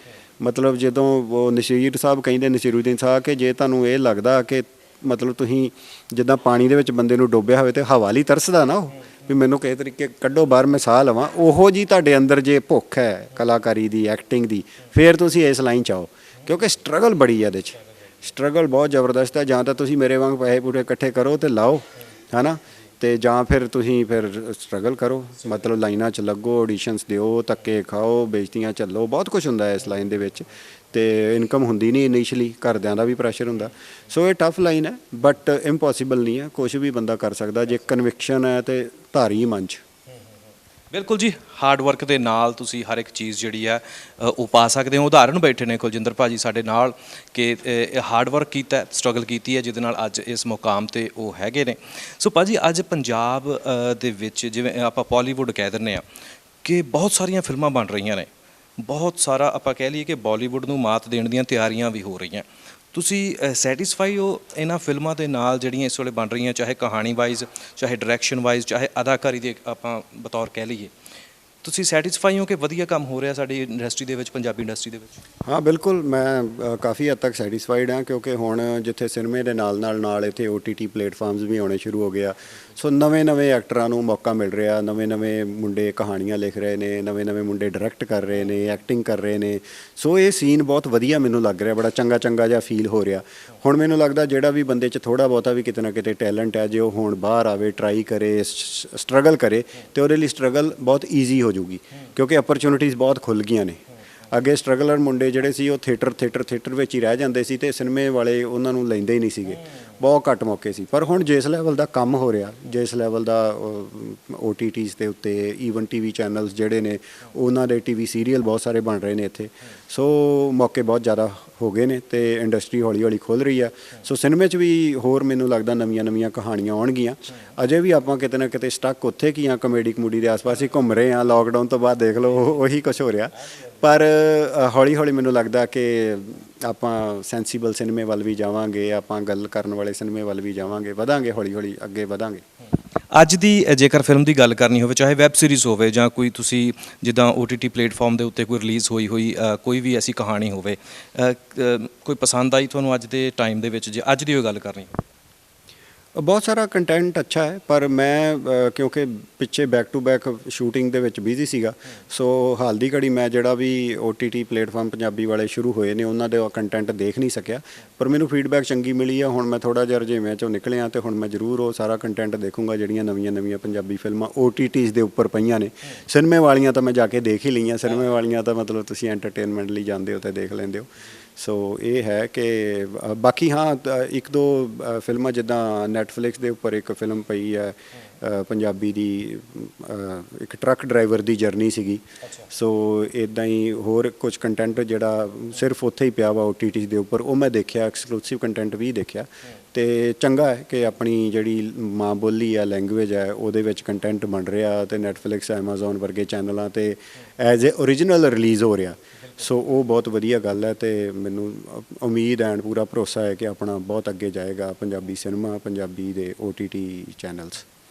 ਮਤਲਬ ਜਦੋਂ ਉਹ ਨਸੀਰ ਸਾਹਿਬ ਕਹਿੰਦੇ, ਨਸੀਰੂਦੀਨ ਸਾਹਿਬ, ਕਿ ਜੇ ਤੁਹਾਨੂੰ ਇਹ ਲੱਗਦਾ ਕਿ ਮਤਲਬ ਤੁਸੀਂ ਜਿੱਦਾਂ ਪਾਣੀ ਦੇ ਵਿੱਚ ਬੰਦੇ ਨੂੰ ਡੋਬਿਆ ਹੋਵੇ ਤੇ ਹਵਾ ਲਈ ਤਰਸਦਾ ਨਾ, ਉਹ ਵੀ ਮੈਨੂੰ ਕਿਸੇ ਤਰੀਕੇ ਕੱਢੋ ਬਾਹਰ, ਮੈਂ ਸਾਹ ਲਵਾਂ, ਉਹੋ ਜੀ ਤੁਹਾਡੇ ਅੰਦਰ ਜੇ ਭੁੱਖ ਹੈ ਕਲਾਕਾਰੀ ਦੀ, ਐਕਟਿੰਗ ਦੀ, ਫਿਰ ਤੁਸੀਂ ਇਸ ਲਾਈਨ 'ਚ ਆਓ। ਕਿਉਂਕਿ ਸਟਰਗਲ ਬੜੀ ਹੈ ਇਹਦੇ 'ਚ, ਸਟਰਗਲ ਬਹੁਤ ਜ਼ਬਰਦਸਤ ਹੈ। ਜਾਂ ਤਾਂ ਤੁਸੀਂ ਮੇਰੇ ਵਾਂਗ ਪੈਸੇ ਪੂਰੇ ਇਕੱਠੇ ਕਰੋ ਤੇ ਲਾਓ, ਹੈ ਨਾ, ਤੇ ਜਾਂ ਫਿਰ ਤੁਸੀਂ ਫਿਰ ਸਟਰਗਲ ਕਰੋ, ਮਤਲਬ ਲਾਈਨਾਂ 'ਚ ਲੱਗੋ, ਆਡੀਸ਼ਨਸ ਦਿਓ, ਧੱਕੇ ਖਾਓ, ਬੇਇੱਜ਼ਤੀਆਂ ਝੱਲੋ, ਬਹੁਤ ਕੁਝ ਹੁੰਦਾ ਇਸ ਲਾਈਨ ਦੇ ਵਿੱਚ। ਤੇ ਇਨਕਮ ਹੁੰਦੀ ਨਹੀਂ ਇਨੀਸ਼ੀਅਲੀ, ਘਰਦਿਆਂ ਦਾ ਵੀ ਪ੍ਰੈਸ਼ਰ ਹੁੰਦਾ। ਸੋ ਇਹ ਟਫ ਲਾਈਨ ਹੈ, ਬਟ ਇੰਪੋਸੀਬਲ ਨਹੀਂ ਹੈ, ਕੁਛ ਵੀ ਬੰਦਾ ਕਰ ਸਕਦਾ ਜੇ ਕਨਵਿਕਸ਼ਨ ਹੈ ਤੇ ਧਾਰੀ ਮਨ 'ਚ। ਬਿਲਕੁਲ ਜੀ, ਹਾਰਡ ਵਰਕ ਦੇ ਨਾਲ ਤੁਸੀਂ ਹਰ ਇੱਕ ਚੀਜ਼ ਜਿਹੜੀ ਹੈ ਉਹ ਪਾ ਸਕਦੇ ਹੋ। ਉਦਾਹਰਨ ਬੈਠੇ ਨੇ ਕੁਲਜਿੰਦਰ ਭਾਜੀ ਸਾਡੇ ਨਾਲ, ਕਿ ਹਾਰਡ ਵਰਕ ਕੀਤਾ, ਸਟਰਗਲ ਕੀਤੀ ਹੈ, ਜਿਹਦੇ ਨਾਲ ਅੱਜ ਇਸ ਮੁਕਾਮ ਤੇ ਉਹ ਹੈਗੇ ਨੇ। ਸੋ ਭਾਜੀ ਅੱਜ ਪੰਜਾਬ ਦੇ ਵਿੱਚ ਜਿਵੇਂ ਆਪਾਂ ਬਾਲੀਵੁੱਡ ਕਹਿ ਦਿੰਦੇ ਆ ਕਿ ਬਹੁਤ ਸਾਰੀਆਂ ਫਿਲਮਾਂ ਬਣ ਰਹੀਆਂ ਨੇ, ਬਹੁਤ ਸਾਰਾ ਆਪਾਂ ਕਹਿ ਲਈਏ ਕਿ ਬਾਲੀਵੁੱਡ ਨੂੰ ਮਾਤ ਦੇਣ ਦੀਆਂ ਤਿਆਰੀਆਂ ਵੀ ਹੋ ਰਹੀਆਂ। ਤੁਸੀਂ ਸੈਟੀਸਫਾਈ ਹੋ ਇਹਨਾਂ ਫਿਲਮਾਂ ਦੇ ਨਾਲ ਜਿਹੜੀਆਂ ਇਸ ਵੇਲੇ ਬਣ ਰਹੀਆਂ, ਚਾਹੇ ਕਹਾਣੀ ਵਾਈਜ਼, ਚਾਹੇ ਡਾਇਰੈਕਸ਼ਨ ਵਾਈਜ਼, ਚਾਹੇ ਅਦਾਕਾਰੀ ਦੇ ਆਪਾਂ ਬਤੌਰ ਕਹਿ ਲਈਏ, ਤੁਸੀਂ ਸੈਟੀਸਫਾਈ ਹੋ ਕਿ ਵਧੀਆ ਕੰਮ ਹੋ ਰਿਹਾ ਸਾਡੀ ਇੰਡਸਟਰੀ ਦੇ ਵਿੱਚ, ਪੰਜਾਬੀ ਇੰਡਸਟਰੀ ਦੇ ਵਿੱਚ? ਹਾਂ ਬਿਲਕੁਲ, ਮੈਂ ਕਾਫੀ ਹੱਦ ਤੱਕ ਸੈਟੀਸਫਾਈਡ ਹਾਂ, ਕਿਉਂਕਿ ਹੁਣ ਜਿੱਥੇ ਸਿਨੇਮੇ ਦੇ ਨਾਲ ਇੱਥੇ OTT ਪਲੇਟਫਾਰਮਸ ਵੀ ਆਉਣੇ ਸ਼ੁਰੂ ਹੋ ਗਏ ਆ। ਸੋ ਨਵੇਂ ਐਕਟਰਾਂ ਨੂੰ ਮੌਕਾ ਮਿਲ ਰਿਹਾ, ਨਵੇਂ ਮੁੰਡੇ ਕਹਾਣੀਆਂ ਲਿਖ ਰਹੇ ਨੇ, ਨਵੇਂ ਮੁੰਡੇ ਡਾਇਰੈਕਟ ਕਰ ਰਹੇ ਨੇ, ਐਕਟਿੰਗ ਕਰ ਰਹੇ ਨੇ। ਸੋ ਇਹ ਸੀਨ ਬਹੁਤ ਵਧੀਆ ਮੈਨੂੰ ਲੱਗ ਰਿਹਾ, ਬੜਾ ਚੰਗਾ ਜਿਹਾ ਫੀਲ ਹੋ ਰਿਹਾ। ਹੁਣ ਮੈਨੂੰ ਲੱਗਦਾ ਜਿਹੜਾ ਵੀ ਬੰਦੇ 'ਚ ਥੋੜ੍ਹਾ ਬਹੁਤਾ ਵੀ ਕਿਤੇ ਨਾ ਕਿਤੇ ਟੈਲੈਂਟ ਹੈ, ਜੇ ਉਹ ਹੁਣ ਬਾਹਰ ਆਵੇ, ਟਰਾਈ ਕਰੇ, ਸਟਰਗਲ ਕਰੇ, ਤੇ ਉਹਦੇ ਲਈ ਸਟਰਗਲ ਬਹੁਤ ਈਜ਼ੀ ਹੋ ਜਾਊਗੀ, ਕਿਉਂਕਿ ਅਪਰਚੁਨਿਟੀਜ਼ ਬਹੁਤ ਖੁੱਲ੍ਹ ਗਈਆਂ ਨੇ। ਅੱਗੇ ਸਟਰਗਲਰ ਮੁੰਡੇ ਜਿਹੜੇ ਸੀ ਉਹ ਥੀਏਟਰ ਵਿੱਚ ਹੀ ਰਹਿ ਜਾਂਦੇ ਸੀ, ਤੇ ਸਿਨੇਮੇ ਵਾਲੇ ਉਹਨਾਂ ਨੂੰ ਲੈਂਦੇ ਹੀ ਨਹੀਂ ਸੀਗੇ, ਬਹੁਤ ਘੱਟ ਮੌਕੇ ਸੀ। ਪਰ ਹੁਣ ਜਿਸ ਲੈਵਲ ਦਾ ਕੰਮ ਹੋ ਰਿਹਾ, ਜਿਸ ਲੈਵਲ ਦਾ OTTs ਦੇ ਉੱਤੇ ਈਵਨ TV ਚੈਨਲਸ ਜਿਹੜੇ ਨੇ, ਉਹਨਾਂ ਦੇ TV ਸੀਰੀਅਲ ਬਹੁਤ ਸਾਰੇ ਬਣ ਰਹੇ ਨੇ ਇੱਥੇ। ਸੋ ਮੌਕੇ ਬਹੁਤ ਜ਼ਿਆਦਾ ਹੋ ਗਏ ਨੇ, ਤੇ ਇੰਡਸਟਰੀ ਹੌਲੀ ਖੁੱਲ੍ਹ ਰਹੀ ਆ। ਸੋ ਸਿਨੇਮੇ 'ਚ ਵੀ ਹੋਰ ਮੈਨੂੰ ਲੱਗਦਾ ਨਵੀਆਂ ਕਹਾਣੀਆਂ ਆਉਣਗੀਆਂ। ਅਜੇ ਵੀ ਆਪਾਂ ਕਿਤੇ ਨਾ ਕਿਤੇ ਸਟੱਕ ਉੱਥੇ ਕੀ ਆ, ਕਮੇਡੀ ਕਮੂਡੀ ਦੇ ਆਸ-ਪਾਸ ਹੀ ਘੁੰਮ ਰਹੇ ਹਾਂ। ਲੋਕਡਾਊਨ ਤੋਂ ਬਾਅਦ ਦੇਖ ਲਓ ਉਹੀ ਕੁਛ ਹੋ ਰਿਹਾ। ਪਰ ਹੌਲੀ ਮੈਨੂੰ ਲੱਗਦਾ ਕਿ ਆਪਾਂ ਸੈਂਸੀਬਲ ਸਿਨੇਮੇ ਵੱਲ ਵੀ ਜਾਵਾਂਗੇ, ਆਪਾਂ ਗੱਲ ਕਰਨ ਵਾਲੇ ਸਿਨੇਮੇ ਵੱਲ ਵੀ ਜਾਵਾਂਗੇ, ਵਧਾਂਗੇ, ਹੌਲੀ ਅੱਗੇ ਵਧਾਂਗੇ। ਅੱਜ ਦੀ ਜੇਕਰ ਫਿਲਮ ਦੀ ਗੱਲ ਕਰਨੀ ਹੋਵੇ, ਚਾਹੇ ਵੈਬ ਸੀਰੀਜ਼ ਹੋਵੇ ਜਾਂ ਕੋਈ ਤੁਸੀਂ ਜਿੱਦਾਂ OTT ਪਲੇਟਫਾਰਮ ਦੇ ਉੱਤੇ ਕੋਈ ਰਿਲੀਜ਼ ਹੋਈ ਕੋਈ ਵੀ ਐਸੀ ਕਹਾਣੀ ਹੋਵੇ, ਕੋਈ ਪਸੰਦ ਆਈ ਤੁਹਾਨੂੰ ਅੱਜ ਦੇ ਟਾਈਮ ਦੇ ਵਿੱਚ, ਜੇ ਅੱਜ ਦੀ ਉਹ ਗੱਲ ਕਰਨੀ ਹੋਵੇ? ਬਹੁਤ ਸਾਰਾ ਕੰਟੈਂਟ ਅੱਛਾ ਹੈ, ਪਰ ਮੈਂ ਕਿਉਂਕਿ ਪਿੱਛੇ ਬੈਕ ਟੂ ਬੈਕ ਸ਼ੂਟਿੰਗ ਦੇ ਵਿੱਚ ਬਿਜ਼ੀ ਸੀਗਾ, ਸੋ ਹਾਲ ਦੀ ਘੜੀ ਮੈਂ ਜਿਹੜਾ ਵੀ OTT ਪਲੇਟਫਾਰਮ ਪੰਜਾਬੀ ਵਾਲੇ ਸ਼ੁਰੂ ਹੋਏ ਨੇ ਉਹਨਾਂ ਦੇ ਕੰਟੈਂਟ ਦੇਖ ਨਹੀਂ ਸਕਿਆ। ਪਰ ਮੈਨੂੰ ਫੀਡਬੈਕ ਚੰਗੀ ਮਿਲੀ ਆ। ਹੁਣ ਮੈਂ ਥੋੜ੍ਹਾ ਜਿਹਾ ਰੁਝੇਵਿਆਂ 'ਚੋਂ ਨਿਕਲਿਆ, ਤੇ ਹੁਣ ਮੈਂ ਜ਼ਰੂਰ ਉਹ ਸਾਰਾ ਕੰਟੈਂਟ ਦੇਖੂੰਗਾ ਜਿਹੜੀਆਂ ਨਵੀਆਂ ਪੰਜਾਬੀ ਫਿਲਮਾਂ OTTs ਦੇ ਉੱਪਰ ਪਈਆਂ ਨੇ। ਸਿਨੇਮੇ ਵਾਲੀਆਂ ਤਾਂ ਮੈਂ ਜਾ ਕੇ ਦੇਖ ਹੀ ਲਈਆਂ, ਸਿਨੇਮੇ ਵਾਲੀਆਂ ਤਾਂ ਮਤਲਬ ਤੁਸੀਂ ਐਂਟਰਟੇਨਮੈਂਟ ਲਈ ਜਾਂਦੇ ਹੋ ਤੇ ਦੇਖ ਲੈਂਦੇ ਹੋ। ਸੋ ਇਹ ਹੈ ਕਿ ਬਾਕੀ ਹਾਂ ਇੱਕ ਦੋ ਫਿਲਮਾਂ ਜਿੱਦਾਂ ਨੈਟਫਲਿਕਸ ਦੇ ਉੱਪਰ ਇੱਕ ਫਿਲਮ ਪਈ ਹੈ ਪੰਜਾਬੀ ਦੀ, ਇੱਕ ਟਰੱਕ ਡਰਾਈਵਰ ਦੀ ਜਰਨੀ ਸੀਗੀ। ਸੋ ਇੱਦਾਂ ਹੀ ਹੋਰ ਕੁਝ ਕੰਟੈਂਟ ਜਿਹੜਾ ਸਿਰਫ ਉੱਥੇ ਹੀ ਪਿਆ ਵਾ OTT ਦੇ ਉੱਪਰ, ਉਹ ਮੈਂ ਦੇਖਿਆ, ਐਕਸਕਲੂਸਿਵ ਕੰਟੈਂਟ ਵੀ ਦੇਖਿਆ। ਅਤੇ ਚੰਗਾ ਹੈ ਕਿ ਆਪਣੀ ਜਿਹੜੀ ਮਾਂ ਬੋਲੀ ਹੈ, ਲੈਂਗੁਏਜ ਹੈ, ਉਹਦੇ ਵਿੱਚ ਕੰਟੈਂਟ ਬਣ ਰਿਹਾ ਅਤੇ ਨੈਟਫਲਿਕਸ, ਐਮਾਜ਼ੋਨ ਵਰਗੇ ਚੈਨਲਾਂ 'ਤੇ ਐਜ਼ ਏ ਓਰੀਜਨਲ ਰਿਲੀਜ਼ ਹੋ ਰਿਹਾ। ਸੋ ਉਹ ਬਹੁਤ ਵਧੀਆ ਗੱਲ ਹੈ ਅਤੇ ਮੈਨੂੰ ਉਮੀਦ ਐਂਡ ਪੂਰਾ ਭਰੋਸਾ ਹੈ ਕਿ ਆਪਣਾ ਬਹੁਤ ਅੱਗੇ ਜਾਏਗਾ ਪੰਜਾਬੀ ਸਿਨੇਮਾ, ਪੰਜਾਬੀ ਦੇ OTT ਚੈਨਲਸ।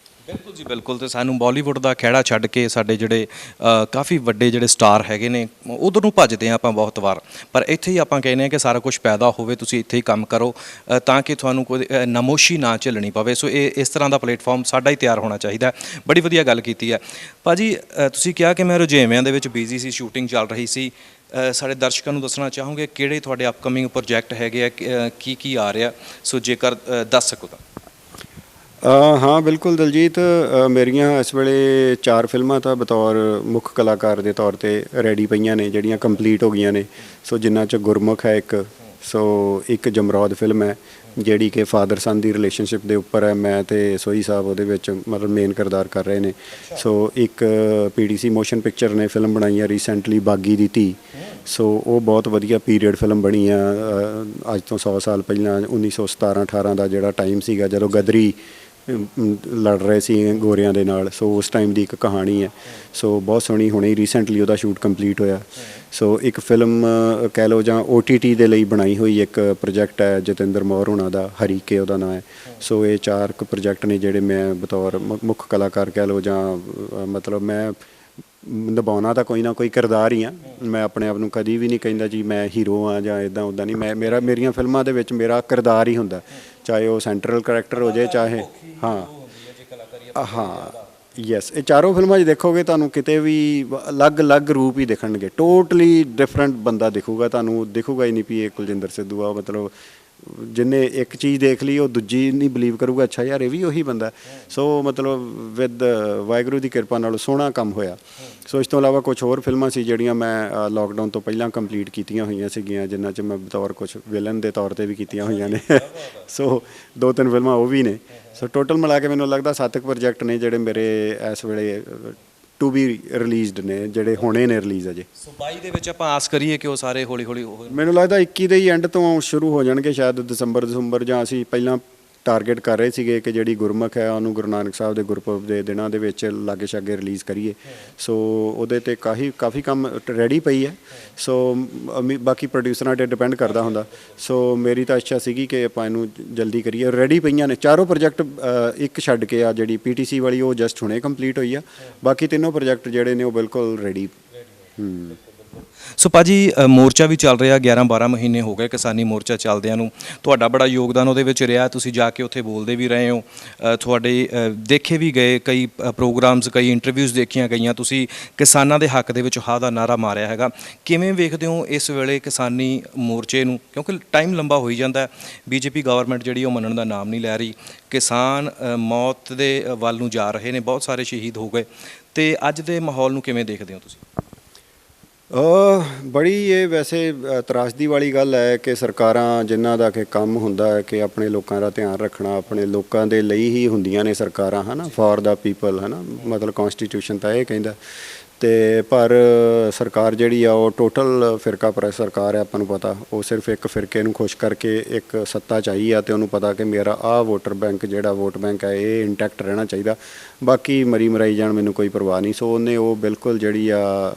ਬਿਲਕੁਲ ਜੀ ਬਿਲਕੁਲ। ਤੇ ਸਾਨੂੰ ਬਾਲੀਵੁੱਡ ਦਾ ਖਹਿੜਾ ਛੱਡ ਕੇ ਸਾਡੇ ਜਿਹੜੇ ਕਾਫੀ ਵੱਡੇ ਜਿਹੜੇ ਸਟਾਰ ਹੈਗੇ ਨੇ ਉਧਰ ਨੂੰ ਭੱਜਦੇ ਆ ਆਪਾਂ ਬਹੁਤ ਵਾਰ, ਪਰ ਇੱਥੇ ਹੀ ਆਪਾਂ ਕਹਿੰਦੇ ਹਾਂ ਕਿ ਸਾਰਾ ਕੁਝ ਪੈਦਾ ਹੋਵੇ, ਤੁਸੀਂ ਇੱਥੇ ਹੀ ਕੰਮ ਕਰੋ ਤਾਂ ਕਿ ਤੁਹਾਨੂੰ ਕੋਈ ਨਮੋਸ਼ੀ ਨਾ ਝੱਲਣੀ ਪਵੇ। ਸੋ ਇਹ ਇਸ ਤਰ੍ਹਾਂ ਦਾ ਪਲੇਟਫਾਰਮ ਸਾਡਾ ਹੀ ਤਿਆਰ ਹੋਣਾ ਚਾਹੀਦਾ। ਬੜੀ ਵਧੀਆ ਗੱਲ ਕੀਤੀ ਹੈ ਭਾਜੀ। ਤੁਸੀਂ ਕਿਹਾ ਕਿ ਮੈਂ ਰੁਝੇਵਿਆਂ ਦੇ ਵਿੱਚ ਬਿਜ਼ੀ ਸੀ, ਸ਼ੂਟਿੰਗ ਚੱਲ ਰਹੀ ਸੀ। ਸਾਡੇ ਦਰਸ਼ਕਾਂ ਨੂੰ ਦੱਸਣਾ ਚਾਹੋਗੇ ਕਿਹੜੇ ਤੁਹਾਡੇ ਅਪਕਮਿੰਗ ਪ੍ਰੋਜੈਕਟ ਹੈਗੇ ਆ, ਕੀ ਆ ਰਿਹਾ? ਸੋ ਜੇਕਰ ਦੱਸ ਸਕੋ ਤਾਂ। ਹਾਂ ਬਿਲਕੁਲ ਦਲਜੀਤ, ਮੇਰੀਆਂ ਇਸ ਵੇਲੇ 4 ਫਿਲਮਾਂ ਤਾਂ ਬਤੌਰ ਮੁੱਖ ਕਲਾਕਾਰ ਦੇ ਤੌਰ 'ਤੇ ਰੈਡੀ ਪਈਆਂ ਨੇ, ਜਿਹੜੀਆਂ ਕੰਪਲੀਟ ਹੋ ਗਈਆਂ ਨੇ। ਸੋ ਜਿਨ੍ਹਾਂ 'ਚ ਗੁਰਮੁਖ ਹੈ ਇੱਕ, ਸੋ ਇੱਕ ਜਮਰੌਦ ਫਿਲਮ ਹੈ ਜਿਹੜੀ ਕਿ ਫਾਦਰ ਸਨ ਦੀ ਰਿਲੇਸ਼ਨਸ਼ਿਪ ਦੇ ਉੱਪਰ ਹੈ। ਮੈਂ ਅਤੇ ਸੋਹੀ ਸਾਹਿਬ ਉਹਦੇ ਵਿੱਚ ਮਤਲਬ ਮੇਨ ਕਿਰਦਾਰ ਕਰ ਰਹੇ ਨੇ। ਸੋ ਇੱਕ PDC ਮੋਸ਼ਨ ਪਿਕਚਰ ਨੇ ਫਿਲਮ ਬਣਾਈ ਆ ਰੀਸੈਂਟਲੀ, ਬਾਗੀ ਦੀ ਧੀ। ਸੋ ਉਹ ਬਹੁਤ ਵਧੀਆ ਪੀਰੀਅਡ ਫਿਲਮ ਬਣੀ ਆ, ਅੱਜ ਤੋਂ 100 ਸਾਲ ਪਹਿਲਾਂ 1917-18 ਦਾ ਜਿਹੜਾ ਟਾਈਮ ਸੀਗਾ ਜਦੋਂ ਗਦਰੀ ਲੜ ਰਹੇ ਸੀ ਗੋਰਿਆਂ ਦੇ ਨਾਲ। ਸੋ ਉਸ ਟਾਈਮ ਦੀ ਇੱਕ ਕਹਾਣੀ ਹੈ। ਸੋ ਬਹੁਤ ਸੋਹਣੀ, ਹੁਣੇ ਰੀਸੈਂਟਲੀ ਉਹਦਾ ਸ਼ੂਟ ਕੰਪਲੀਟ ਹੋਇਆ। ਸੋ ਇੱਕ ਫਿਲਮ ਕਹਿ ਲਓ ਜਾਂ OTT ਦੇ ਲਈ ਬਣਾਈ ਹੋਈ ਇੱਕ ਪ੍ਰੋਜੈਕਟ ਹੈ ਜਤਿੰਦਰ ਮੌਰ ਹੋਣਾ ਦਾ, ਹਰੀਕੇ ਉਹਦਾ ਨਾਂ ਹੈ। ਸੋ ਇਹ 4 ਪ੍ਰੋਜੈਕਟ ਨੇ ਜਿਹੜੇ ਮੈਂ ਬਤੌਰ ਮੁੱਖ ਕਲਾਕਾਰ ਕਹਿ ਲਓ ਜਾਂ ਮਤਲਬ ਮੈਂ ਨਿਭਾਉਣਾ ਤਾਂ ਕੋਈ ਨਾ ਕੋਈ ਕਿਰਦਾਰ ਹੀ ਆ। ਮੈਂ ਆਪਣੇ ਆਪ ਨੂੰ ਕਦੀ ਵੀ ਨਹੀਂ ਕਹਿੰਦਾ ਜੀ ਮੈਂ ਹੀਰੋ ਹਾਂ ਜਾਂ ਇੱਦਾਂ ਉੱਦਾਂ ਨਹੀਂ। ਮੇਰੀਆਂ ਫਿਲਮਾਂ ਦੇ ਵਿੱਚ ਮੇਰਾ ਕਿਰਦਾਰ ਹੀ ਹੁੰਦਾ, ਚਾਹੇ ਉਹ ਸੈਂਟਰਲ ਕਰੈਕਟਰ ਹੋ ਜਾਏ, ਚਾਹੇ ਯੈਸ। ਇਹ 4 ਫਿਲਮਾਂ 'ਚ ਦੇਖੋਗੇ ਤੁਹਾਨੂੰ ਕਿਤੇ ਵੀ ਅਲੱਗ-ਅਲੱਗ ਰੂਪ ਹੀ ਦਿਖਣਗੇ, ਟੋਟਲੀ ਡਿਫਰੈਂਟ ਬੰਦਾ ਦਿਖੂਗਾ ਤੁਹਾਨੂੰ। ਦਿਖੂਗਾ ਹੀ ਨਹੀਂ ਵੀ ਇਹ ਕੁਲਜਿੰਦਰ ਸਿੱਧੂ ਆ। ਮਤਲਬ ਜਿਹਨੇ ਇੱਕ ਚੀਜ਼ ਦੇਖ ਲਈ ਉਹ ਦੂਜੀ ਨਹੀਂ ਬਿਲੀਵ ਕਰੂਗਾ, ਅੱਛਾ ਯਾਰ ਇਹ ਵੀ ਉਹੀ ਬੰਦਾ। ਸੋ ਮਤਲਬ ਵਿਦ ਵਾਹਿਗੁਰੂ ਦੀ ਕਿਰਪਾ ਨਾਲ ਸੋਹਣਾ ਕੰਮ ਹੋਇਆ। ਸੋ ਇਸ ਤੋਂ ਇਲਾਵਾ ਕੁਝ ਹੋਰ ਫਿਲਮਾਂ ਸੀ ਜਿਹੜੀਆਂ ਮੈਂ ਲੋਕਡਾਊਨ ਤੋਂ ਪਹਿਲਾਂ ਕੰਪਲੀਟ ਕੀਤੀਆਂ ਹੋਈਆਂ ਸੀਗੀਆਂ, ਜਿਨ੍ਹਾਂ 'ਚ ਮੈਂ ਬਤੌਰ ਕੁਝ ਵਿਲਨ ਦੇ ਤੌਰ 'ਤੇ ਵੀ ਕੀਤੀਆਂ ਹੋਈਆਂ ਨੇ। ਸੋ 2-3 ਫਿਲਮਾਂ ਉਹ ਵੀ ਨੇ। ਸੋ ਟੋਟਲ ਮਿਲਾ ਕੇ ਮੈਨੂੰ ਲੱਗਦਾ 7 ਪ੍ਰੋਜੈਕਟ ਨੇ ਜਿਹੜੇ ਮੇਰੇ ਇਸ ਵੇਲੇ ਟੂ ਬੀ ਰਿਲੀਜ਼ਡ ਨੇ, ਜਿਹੜੇ ਹੋਣੇ ਨੇ ਰਿਲੀਜ਼ ਅਜੇ। ਸੋ 22 ਦੇ ਵਿੱਚ ਆਪਾਂ ਆਸ ਕਰੀਏ ਕਿ ਉਹ ਸਾਰੇ ਹੌਲੀ-ਹੌਲੀ ਮੈਨੂੰ ਲੱਗਦਾ 21 ਦੇ ਹੀ ਐਂਡ ਤੋਂ ਸ਼ੁਰੂ ਹੋ ਜਾਣਗੇ ਸ਼ਾਇਦ, ਦਸੰਬਰ ਜਾਂ ਅਸੀਂ ਪਹਿਲਾਂ ਟਾਰਗੇਟ ਕਰ ਰਹੇ ਸੀਗੇ ਕਿ ਜਿਹੜੀ ਗੁਰਮੁਖ ਹੈ ਉਹਨੂੰ ਗੁਰੂ ਨਾਨਕ ਸਾਹਿਬ ਦੇ ਗੁਰਪੁਰਬ ਦੇ ਦਿਨਾਂ ਦੇ ਵਿੱਚ ਲਾਗੇ ਛਾਗੇ ਰਿਲੀਜ਼ ਕਰੀਏ। ਸੋ ਉਹਦੇ 'ਤੇ ਕਾਫੀ ਕੰਮ ਰੈਡੀ ਪਈ ਹੈ। ਸੋ ਬਾਕੀ ਪ੍ਰੋਡਿਊਸਰਾਂ 'ਤੇ ਡਿਪੈਂਡ ਕਰਦਾ ਹੁੰਦਾ। ਸੋ ਮੇਰੀ ਤਾਂ ਇੱਛਾ ਸੀਗੀ ਕਿ ਆਪਾਂ ਇਹਨੂੰ ਜਲਦੀ ਕਰੀਏ। ਰੈਡੀ ਪਈਆਂ ਨੇ 4 ਪ੍ਰੋਜੈਕਟ, ਇੱਕ ਛੱਡ ਕੇ ਆ ਜਿਹੜੀ PTC ਵਾਲੀ ਉਹ ਜਸਟ ਹੁਣੇ ਕੰਪਲੀਟ ਹੋਈ ਆ। ਬਾਕੀ 3 ਪ੍ਰੋਜੈਕਟ ਜਿਹੜੇ ਨੇ ਉਹ ਬਿਲਕੁਲ ਰੈਡੀ। ਸੋ ਭਾਜੀ ਮੋਰਚਾ ਵੀ ਚੱਲ ਰਿਹਾ, 11-12 ਮਹੀਨੇ ਹੋ ਗਏ ਕਿਸਾਨੀ ਮੋਰਚਾ ਚੱਲਦਿਆਂ ਨੂੰ। ਤੁਹਾਡਾ ਬੜਾ ਯੋਗਦਾਨ ਉਹਦੇ ਵਿੱਚ ਰਿਹਾ, ਤੁਸੀਂ ਜਾ ਕੇ ਉੱਥੇ ਬੋਲਦੇ ਵੀ ਰਹੇ ਹੋ, ਤੁਹਾਡੇ ਦੇਖੇ ਵੀ ਗਏ ਕਈ ਪ੍ਰੋਗਰਾਮਸ, ਕਈ ਇੰਟਰਵਿਊਜ਼ ਦੇਖੀਆਂ ਗਈਆਂ। ਤੁਸੀਂ ਕਿਸਾਨਾਂ ਦੇ ਹੱਕ ਦੇ ਵਿੱਚ ਹਾਂ ਦਾ ਨਾਰਾ ਮਾਰਿਆ ਹੈਗਾ। ਕਿਵੇਂ ਵੇਖਦੇ ਹੋ ਇਸ ਵੇਲੇ ਕਿਸਾਨੀ ਮੋਰਚੇ ਨੂੰ? ਕਿਉਂਕਿ ਟਾਈਮ ਲੰਬਾ ਹੋਈ ਜਾਂਦਾ, BJP ਗਵਰਨਮੈਂਟ ਜਿਹੜੀ ਉਹ ਮੰਨਣ ਦਾ ਨਾਮ ਨਹੀਂ ਲੈ ਰਹੀ। ਕਿਸਾਨ ਮੌਤ ਦੇ ਵੱਲ ਨੂੰ ਜਾ ਰਹੇ ਨੇ, ਬਹੁਤ ਸਾਰੇ ਸ਼ਹੀਦ ਹੋ ਗਏ। ਅਤੇ ਅੱਜ ਦੇ ਮਾਹੌਲ ਨੂੰ ਕਿਵੇਂ ਦੇਖਦੇ ਹੋ ਤੁਸੀਂ? ਬੜੀ ਇਹ ਵੈਸੇ ਤਰਾਸਦੀ ਵਾਲੀ ਗੱਲ ਹੈ ਕਿ ਸਰਕਾਰਾਂ ਜਿਨ੍ਹਾਂ ਦਾ ਕਿ ਕੰਮ ਹੁੰਦਾ ਹੈ ਕਿ ਆਪਣੇ ਲੋਕਾਂ ਦਾ ਧਿਆਨ ਰੱਖਣਾ, ਆਪਣੇ ਲੋਕਾਂ ਦੇ ਲਈ ਹੀ ਹੁੰਦੀਆਂ ਨੇ ਸਰਕਾਰਾਂ, ਹੈ ਨਾ, ਫਾਰ ਦਾ ਪੀਪਲ, ਹੈ ਨਾ, ਮਤਲਬ ਕੌਨਸਟੀਟਿਊਸ਼ਨ ਤਾਂ ਇਹ ਕਹਿੰਦਾ। ਅਤੇ ਪਰ ਸਰਕਾਰ ਜਿਹੜੀ ਆ ਉਹ ਟੋਟਲ ਫਿਰਕਾ ਪ੍ਰਸਤ ਸਰਕਾਰ ਹੈ। ਆਪਾਂ ਨੂੰ ਪਤਾ ਉਹ ਸਿਰਫ ਇੱਕ ਫਿਰਕੇ ਨੂੰ ਖੁਸ਼ ਕਰਕੇ ਇੱਕ ਸੱਤਾ ਚਾਹੀ ਆ, ਅਤੇ ਉਹਨੂੰ ਪਤਾ ਕਿ ਮੇਰਾ ਆਹ ਵੋਟਰ ਬੈਂਕ ਜਿਹੜਾ ਵੋਟ ਬੈਂਕ ਹੈ ਇਹ ਇੰਟੈਕਟ ਰਹਿਣਾ ਚਾਹੀਦਾ, ਬਾਕੀ ਮਰੀ ਮਰਾਈ ਜਾਣ, ਮੈਨੂੰ ਕੋਈ ਪਰਵਾਹ ਨਹੀਂ। ਸੋ ਉਹਨੇ ਉਹ ਬਿਲਕੁਲ ਜਿਹੜੀ ਆ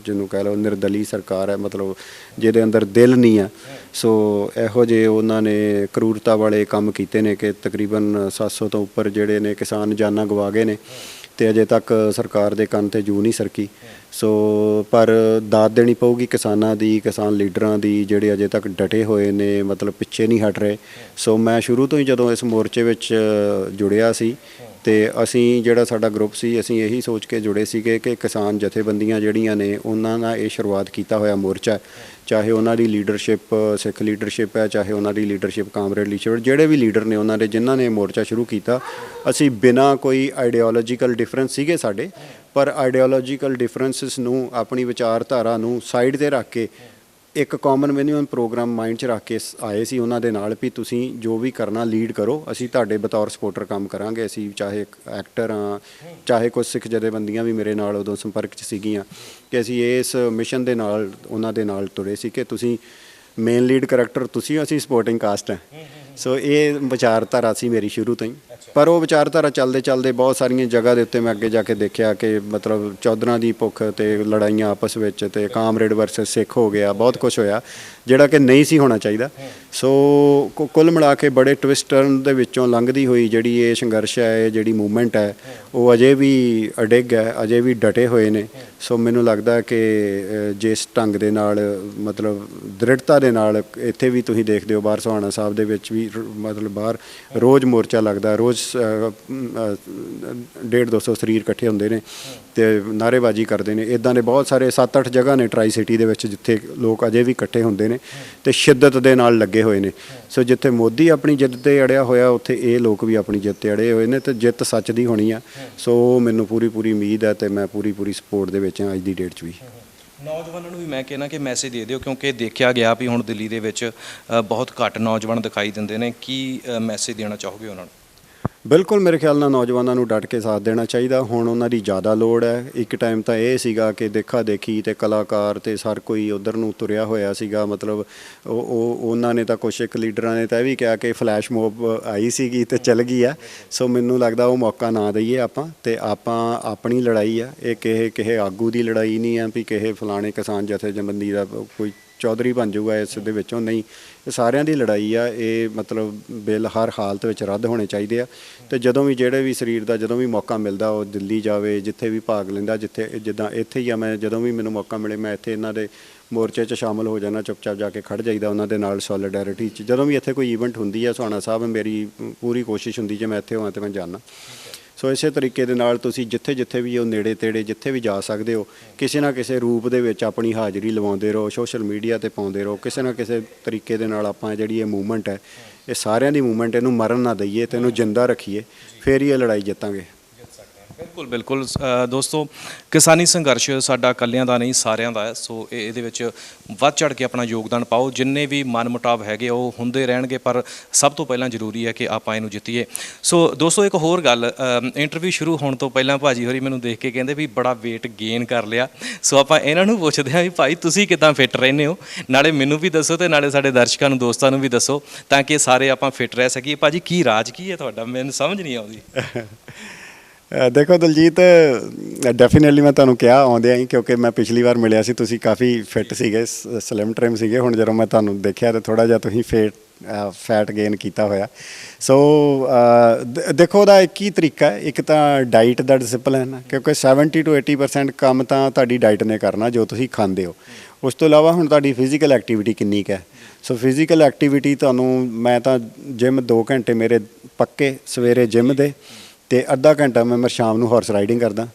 ਜਿਹਨੂੰ ਕਹਿ ਲਓ ਨਿਰਦਲੀ ਸਰਕਾਰ ਹੈ, ਮਤਲਬ ਜਿਹਦੇ ਅੰਦਰ ਦਿਲ ਨਹੀਂ ਆ। ਸੋ ਇਹੋ ਜਿਹੇ ਉਹਨਾਂ ਨੇ ਕਰੂਰਤਾ ਵਾਲੇ ਕੰਮ ਕੀਤੇ ਨੇ ਕਿ ਤਕਰੀਬਨ 700 ਤੋਂ ਉੱਪਰ ਜਿਹੜੇ ਨੇ ਕਿਸਾਨ ਜਾਨਾਂ ਗਵਾ ਗਏ ਨੇ, ਅਤੇ ਅਜੇ ਤੱਕ ਸਰਕਾਰ ਦੇ ਕੰਨ 'ਤੇ ਜੂੰ ਨਹੀਂ ਸਰਕੀ। ਸੋ ਪਰ ਦਾਦ ਦੇਣੀ ਪਊਗੀ ਕਿਸਾਨਾਂ ਦੀ, ਕਿਸਾਨ ਲੀਡਰਾਂ ਦੀ, ਜਿਹੜੇ ਅਜੇ ਤੱਕ ਡਟੇ ਹੋਏ ਨੇ, ਮਤਲਬ ਪਿੱਛੇ ਨਹੀਂ ਹਟ ਰਹੇ। ਸੋ ਮੈਂ ਸ਼ੁਰੂ ਤੋਂ ਹੀ ਜਦੋਂ ਇਸ ਮੋਰਚੇ ਵਿੱਚ ਜੁੜਿਆ ਸੀ ਅਤੇ ਅਸੀਂ ਜਿਹੜਾ ਸਾਡਾ ਗਰੁੱਪ ਸੀ, ਅਸੀਂ ਇਹੀ ਸੋਚ ਕੇ ਜੁੜੇ ਸੀਗੇ ਕਿ ਕਿਸਾਨ ਜਥੇਬੰਦੀਆਂ ਜਿਹੜੀਆਂ ਨੇ ਉਹਨਾਂ ਨਾਲ ਇਹ ਸ਼ੁਰੂਆਤ ਕੀਤਾ ਹੋਇਆ ਮੋਰਚਾ, ਚਾਹੇ ਉਹਨਾਂ ਦੀ ਲੀਡਰਸ਼ਿਪ ਸਿੱਖ ਲੀਡਰਸ਼ਿਪ ਹੈ, ਚਾਹੇ ਉਹਨਾਂ ਦੀ ਲੀਡਰਸ਼ਿਪ ਕਾਮਰੇਡ ਲੀਡਰਸ਼ਿਪ, ਜਿਹੜੇ ਵੀ ਲੀਡਰ ਨੇ ਉਹਨਾਂ ਦੇ ਜਿਨ੍ਹਾਂ ਨੇ ਮੋਰਚਾ ਸ਼ੁਰੂ ਕੀਤਾ, ਅਸੀਂ ਬਿਨਾਂ ਕੋਈ ਆਈਡੀਓਲੋਜੀਕਲ ਡਿਫਰੈਂਸ ਸੀਗੇ ਸਾਡੇ, ਪਰ ਆਈਡੀਓਲੋਜੀਕਲ ਡਿਫਰੈਂਸਿਸ ਨੂੰ, ਆਪਣੀ ਵਿਚਾਰਧਾਰਾ ਨੂੰ ਸਾਈਡ 'ਤੇ ਰੱਖ ਕੇ ਇੱਕ ਕਾਮਨ ਮਿਨੀਮਮ ਪ੍ਰੋਗਰਾਮ ਮਾਈਂਡ 'ਚ ਰੱਖ ਕੇ ਆਏ ਸੀ ਉਹਨਾਂ ਦੇ ਨਾਲ ਵੀ ਤੁਸੀਂ ਜੋ ਵੀ ਕਰਨਾ ਲੀਡ ਕਰੋ, ਅਸੀਂ ਤੁਹਾਡੇ ਬਤੌਰ ਸਪੋਰਟਰ ਕੰਮ ਕਰਾਂਗੇ। ਅਸੀਂ ਚਾਹੇ ਐਕਟਰ ਹਾਂ, ਚਾਹੇ ਕੁਝ ਸਿੱਖ ਜਥੇਬੰਦੀਆਂ ਵੀ ਮੇਰੇ ਨਾਲ ਉਦੋਂ ਸੰਪਰਕ 'ਚ ਸੀਗੀਆਂ ਕਿ ਅਸੀਂ ਇਸ ਮਿਸ਼ਨ ਦੇ ਨਾਲ ਉਹਨਾਂ ਦੇ ਨਾਲ ਤੁਰੇ ਸੀ ਕਿ ਤੁਸੀਂ ਮੇਨ ਲੀਡ ਕਰੈਕਟਰ ਤੁਸੀਂ, ਅਸੀਂ ਸਪੋਰਟਿੰਗ ਕਾਸਟ ਹੈ। ਸੋ ਇਹ ਵਿਚਾਰਧਾਰਾ ਸੀ ਮੇਰੀ ਸ਼ੁਰੂ ਤੋਂ ਹੀ। ਪਰ ਉਹ ਵਿਚਾਰਧਾਰਾ ਚੱਲਦੇ ਚੱਲਦੇ ਬਹੁਤ ਸਾਰੀਆਂ ਜਗ੍ਹਾ ਦੇ ਉੱਤੇ ਮੈਂ ਅੱਗੇ ਜਾ ਕੇ ਦੇਖਿਆ ਕਿ ਮਤਲਬ ਚੌਧਰਾਂ ਦੀ ਭੁੱਖ ਤੇ ਲੜਾਈਆਂ ਆਪਸ ਵਿੱਚ ਤੇ ਕਾਮਰੇਡ ਵਰਸਸ ਸਿੱਖ ਹੋ ਗਿਆ, ਬਹੁਤ ਕੁਝ ਹੋਇਆ ਜਿਹੜਾ ਕਿ ਨਹੀਂ ਸੀ ਹੋਣਾ ਚਾਹੀਦਾ। ਸੋ ਕੁੱਲ ਮਿਲਾ ਕੇ ਬੜੇ ਟਵਿਸਟ ਟਰਨ ਦੇ ਵਿੱਚੋਂ ਲੰਘਦੀ ਹੋਈ ਜਿਹੜੀ ਇਹ ਸੰਘਰਸ਼ ਹੈ, ਇਹ ਜਿਹੜੀ ਮੂਵਮੈਂਟ ਹੈ, ਉਹ ਅਜੇ ਵੀ ਅਡਿੱਗ ਹੈ, ਅਜੇ ਵੀ ਡਟੇ ਹੋਏ ਨੇ। ਸੋ ਮੈਨੂੰ ਲੱਗਦਾ ਕਿ ਜਿਸ ਢੰਗ ਦੇ ਨਾਲ ਮਤਲਬ ਦ੍ਰਿੜਤਾ ਦੇ ਨਾਲ ਇੱਥੇ ਵੀ ਤੁਸੀਂ ਦੇਖਦੇ ਹੋ ਬਾਹਰ ਸੋਹਾਣਾ ਸਾਹਿਬ ਦੇ ਵਿੱਚ ਵੀ ਮਤਲਬ ਬਾਹਰ ਰੋਜ਼ ਮੋਰਚਾ ਲੱਗਦਾ, ਰੋਜ਼ 150-200 ਸਰੀਰ ਇਕੱਠੇ ਹੁੰਦੇ ਨੇ ਤੇ ਨਾਅਰੇਬਾਜ਼ੀ ਕਰਦੇ ਨੇ। ਇੱਦਾਂ ਦੇ ਬਹੁਤ ਸਾਰੇ 7-8 ਜਗ੍ਹਾ ਨੇ ਟਰਾਈ ਸਿਟੀ ਦੇ ਵਿੱਚ ਜਿੱਥੇ ਲੋਕ ਅਜੇ ਵੀ ਇਕੱਠੇ ਹੁੰਦੇ ਨੇ ਤੇ ਸ਼ਿੱਦਤ ਦੇ ਨਾਲ ਲੱਗੇ ਹੋਏ ਨੇ। ਸੋ ਜਿੱਥੇ ਮੋਦੀ ਆਪਣੀ ਜਿੱਤ ਤੇ ਅੜਿਆ ਹੋਇਆ, ਉੱਥੇ ਇਹ ਲੋਕ ਵੀ ਆਪਣੀ ਜਿੱਤ ਤੇ ਅੜੇ ਹੋਏ ਨੇ ਤੇ ਜਿੱਤ ਸੱਚ ਦੀ ਹੋਣੀ ਆ। ਸੋ ਮੈਨੂੰ ਪੂਰੀ ਉਮੀਦ ਹੈ ਤੇ ਮੈਂ ਪੂਰੀ ਸਪੋਰਟ ਦੇ ਵਿੱਚ ਹਾਂ ਅੱਜ ਦੀ ਡੇਟ 'ਚ ਵੀ। ਨੌਜਵਾਨਾਂ ਨੂੰ ਵੀ ਮੈਂ ਕਹਿਣਾ ਕਿ ਮੈਸੇਜ ਦੇ ਦਿਓ, ਕਿਉਂਕਿ ਦੇਖਿਆ ਗਿਆ ਵੀ ਹੁਣ ਦਿੱਲੀ ਦੇ ਵਿੱਚ ਬਹੁਤ ਘੱਟ ਨੌਜਵਾਨ ਦਿਖਾਈ ਦਿੰਦੇ ਨੇ। ਕੀ ਮੈਸੇਜ ਦੇਣਾ ਚਾਹੋਗੇ ਉਹਨਾਂ ਨੂੰ? ਬਿਲਕੁਲ, ਮੇਰੇ ਖਿਆਲ ਨਾਲ ਨੌਜਵਾਨਾਂ ਨੂੰ ਡਟ ਕੇ ਸਾਥ ਦੇਣਾ ਚਾਹੀਦਾ। ਹੁਣ ਉਹਨਾਂ ਦੀ ਜ਼ਿਆਦਾ ਲੋੜ ਹੈ। ਇੱਕ ਟਾਈਮ ਤਾਂ ਇਹ ਸੀਗਾ ਕਿ ਦੇਖਾ ਦੇਖੀ ਤੇ ਕਲਾਕਾਰ ਤੇ ਹਰ ਕੋਈ ਉਧਰ ਨੂੰ ਤੁਰਿਆ ਹੋਇਆ ਸੀਗਾ। ਮਤਲਬ ਉਹਨਾਂ ਨੇ ਤਾਂ ਕੁਛ ਇੱਕ ਲੀਡਰਾਂ ਨੇ ਤਾਂ ਇਹ ਵੀ ਕਿਹਾ ਕਿ ਫਲੈਸ਼ ਮੋਬ ਆਈ ਸੀਗੀ ਤੇ ਚੱਲ ਗਈ ਆ। ਸੋ ਮੈਨੂੰ ਲੱਗਦਾ ਉਹ ਮੌਕਾ ਨਾ ਦਈਏ ਆਪਾਂ, ਤੇ ਆਪਾਂ ਆਪਣੀ ਲੜਾਈ ਆ। ਇਹ ਕਿਸੇ ਆਗੂ ਦੀ ਲੜਾਈ ਨਹੀਂ ਆ ਵੀ ਕਿਸੇ ਫਲਾਣੇ ਕਿਸਾਨ ਜਥੇਬੰਦੀ ਦਾ ਕੋਈ ਚੌਧਰੀ ਬਣ ਜਾਊਗਾ ਇਸ ਦੇ ਵਿੱਚੋਂ, ਨਹੀਂ। ਇਹ ਸਾਰਿਆਂ ਦੀ ਲੜਾਈ ਆ। ਇਹ ਮਤਲਬ ਬਿੱਲ ਹਰ ਹਾਲਤ ਵਿੱਚ ਰੱਦ ਹੋਣੇ ਚਾਹੀਦੇ ਆ। ਤੇ ਜਦੋਂ ਵੀ ਜਿਹੜੇ ਵੀ ਸਰੀਰ ਦਾ ਜਦੋਂ ਵੀ ਮੌਕਾ ਮਿਲਦਾ ਉਹ ਦਿੱਲੀ ਜਾਵੇ, ਜਿੱਥੇ ਵੀ ਭਾਗ ਲੈਂਦਾ, ਜਿੱਥੇ ਜਿੱਦਾਂ ਇੱਥੇ ਹੀ ਆ ਮੈਂ, ਜਦੋਂ ਵੀ ਮੈਨੂੰ ਮੌਕਾ ਮਿਲੇ ਮੈਂ ਇੱਥੇ ਇਹਨਾਂ ਦੇ ਮੋਰਚੇ 'ਚ ਸ਼ਾਮਲ ਹੋ ਜਾਣਾ, ਚੁੱਪਚਾਪ ਜਾ ਕੇ ਖੜ੍ਹ ਜਾਈਦਾ ਉਹਨਾਂ ਦੇ ਨਾਲ ਸੋਲੀਡੈਰਿਟੀ 'ਚ। ਜਦੋਂ ਵੀ ਇੱਥੇ ਕੋਈ ਈਵੈਂਟ ਹੁੰਦੀ ਹੈ ਸੋਹਾਣਾ ਸਾਹਿਬ, ਮੇਰੀ ਪੂਰੀ ਕੋਸ਼ਿਸ਼ ਹੁੰਦੀ ਜੇ ਮੈਂ ਇੱਥੇ ਹੋਵਾਂ ਤੇ ਮੈਂ ਜਾਣਾ। ਸੋ ਇਸੇ ਤਰੀਕੇ ਦੇ ਨਾਲ ਤੁਸੀਂ ਜਿੱਥੇ ਵੀ ਉਹ ਨੇੜੇ ਤੇੜੇ ਜਿੱਥੇ ਵੀ ਜਾ ਸਕਦੇ ਹੋ, ਕਿਸੇ ਨਾ ਕਿਸੇ ਰੂਪ ਦੇ ਵਿੱਚ ਆਪਣੀ ਹਾਜ਼ਰੀ ਲਵਾਉਂਦੇ ਰਹੋ, ਸੋਸ਼ਲ ਮੀਡੀਆ ਤੇ ਪਾਉਂਦੇ ਰਹੋ। ਕਿਸੇ ਨਾ ਕਿਸੇ ਤਰੀਕੇ ਦੇ ਨਾਲ ਆਪਾਂ ਜਿਹੜੀ ਇਹ ਮੂਵਮੈਂਟ ਹੈ, ਇਹ ਸਾਰਿਆਂ ਦੀ ਮੂਵਮੈਂਟ, ਇਹਨੂੰ ਮਰਨ ਨਾ ਦਈਏ ਤੇ ਇਹਨੂੰ ਜਿੰਦਾ ਰੱਖੀਏ, ਫਿਰ ਹੀ ਇਹ ਲੜਾਈ ਜਿੱਤਾਂਗੇ। ਬਿਲਕੁਲ ਦੋਸਤੋ, ਕਿਸਾਨੀ ਸੰਘਰਸ਼ ਸਾਡਾ ਇਕੱਲਿਆਂ ਦਾ ਨਹੀਂ, ਸਾਰਿਆਂ ਦਾ ਹੈ। ਸੋ ਇਹਦੇ ਵਿੱਚ ਵੱਧ ਚੜ੍ਹ ਕੇ ਆਪਣਾ ਯੋਗਦਾਨ ਪਾਓ। ਜਿੰਨੇ ਵੀ ਮਨਮੁਟਾਵ ਹੈਗੇ ਉਹ ਹੁੰਦੇ ਰਹਿਣਗੇ, ਪਰ ਸਭ ਤੋਂ ਪਹਿਲਾਂ ਜ਼ਰੂਰੀ ਹੈ ਕਿ ਆਪਾਂ ਇਹਨੂੰ ਜਿੱਤੀਏ। ਸੋ ਦੋਸਤੋ, ਇੱਕ ਹੋਰ ਗੱਲ, ਇੰਟਰਵਿਊ ਸ਼ੁਰੂ ਹੋਣ ਤੋਂ ਪਹਿਲਾਂ ਭਾਜੀ ਹੋਰੀ ਮੈਨੂੰ ਦੇਖ ਕੇ ਕਹਿੰਦੇ ਵੀ ਬੜਾ weight gain ਕਰ ਲਿਆ। ਸੋ ਆਪਾਂ ਇਹਨਾਂ ਨੂੰ ਪੁੱਛਦੇ ਹਾਂ ਵੀ ਭਾਈ ਤੁਸੀਂ ਕਿੱਦਾਂ ਫਿੱਟ ਰਹਿੰਦੇ ਹੋ, ਨਾਲੇ ਮੈਨੂੰ ਵੀ ਦੱਸੋ ਤੇ ਨਾਲੇ ਸਾਡੇ ਦਰਸ਼ਕਾਂ ਨੂੰ, ਦੋਸਤਾਂ ਨੂੰ ਵੀ ਦੱਸੋ, ਤਾਂ ਕਿ ਸਾਰੇ ਆਪਾਂ ਫਿੱਟ ਰਹਿ ਸਕੀਏ। ਭਾਜੀ ਕੀ ਰਾਜ ਕੀ ਹੈ ਤੁਹਾਡਾ, ਮੈਨੂੰ ਸਮਝ ਨਹੀਂ ਆਉਂਦੀ। ਦੇਖੋ ਦਲਜੀਤ, ਡੈਫੀਨੇਟਲੀ ਮੈਂ ਤੁਹਾਨੂੰ ਕਿਹਾ ਆਉਂਦਿਆਂ ਹੀ, ਕਿਉਂਕਿ ਮੈਂ ਪਿਛਲੀ ਵਾਰ ਮਿਲਿਆ ਸੀ, ਤੁਸੀਂ ਕਾਫੀ ਫਿੱਟ ਸੀਗੇ, ਸਲਿਮ ਟ੍ਰਿਮ ਸੀਗੇ। ਹੁਣ ਜਦੋਂ ਮੈਂ ਤੁਹਾਨੂੰ ਦੇਖਿਆ ਤਾਂ ਥੋੜ੍ਹਾ ਜਿਹਾ ਤੁਸੀਂ ਫੈਟ ਗੇਨ ਕੀਤਾ ਹੋਇਆ। ਸੋ ਦੇਖੋ, ਉਹਦਾ ਇੱਕ ਹੀ ਤਰੀਕਾ ਹੈ। ਇੱਕ ਤਾਂ ਡਾਈਟ ਦਾ ਡਿਸਿਪਲਿਨ, ਕਿਉਂਕਿ 70 ਤੋਂ 80% ਕੰਮ ਤਾਂ ਤੁਹਾਡੀ ਡਾਈਟ ਨੇ ਕਰਨਾ ਜੋ ਤੁਸੀਂ ਖਾਂਦੇ ਹੋ। ਉਸ ਤੋਂ ਇਲਾਵਾ ਹੁਣ ਤੁਹਾਡੀ ਫਿਜ਼ੀਕਲ ਐਕਟੀਵਿਟੀ ਕਿੰਨੀ ਕੁ ਹੈ। ਸੋ ਫਿਜ਼ੀਕਲ ਐਕਟੀਵਿਟੀ ਤੁਹਾਨੂੰ, ਮੈਂ ਤਾਂ ਜਿਮ 2 ਘੰਟੇ ਮੇਰੇ ਪੱਕੇ ਸਵੇਰੇ ਜਿਮ ਦੇ, ਤੇ ਅੱਧਾ ਘੰਟਾ ਮੈਂ ਸ਼ਾਮ ਨੂੰ ਹਾਰਸ ਰਾਈਡਿੰਗ ਕਰਦਾ।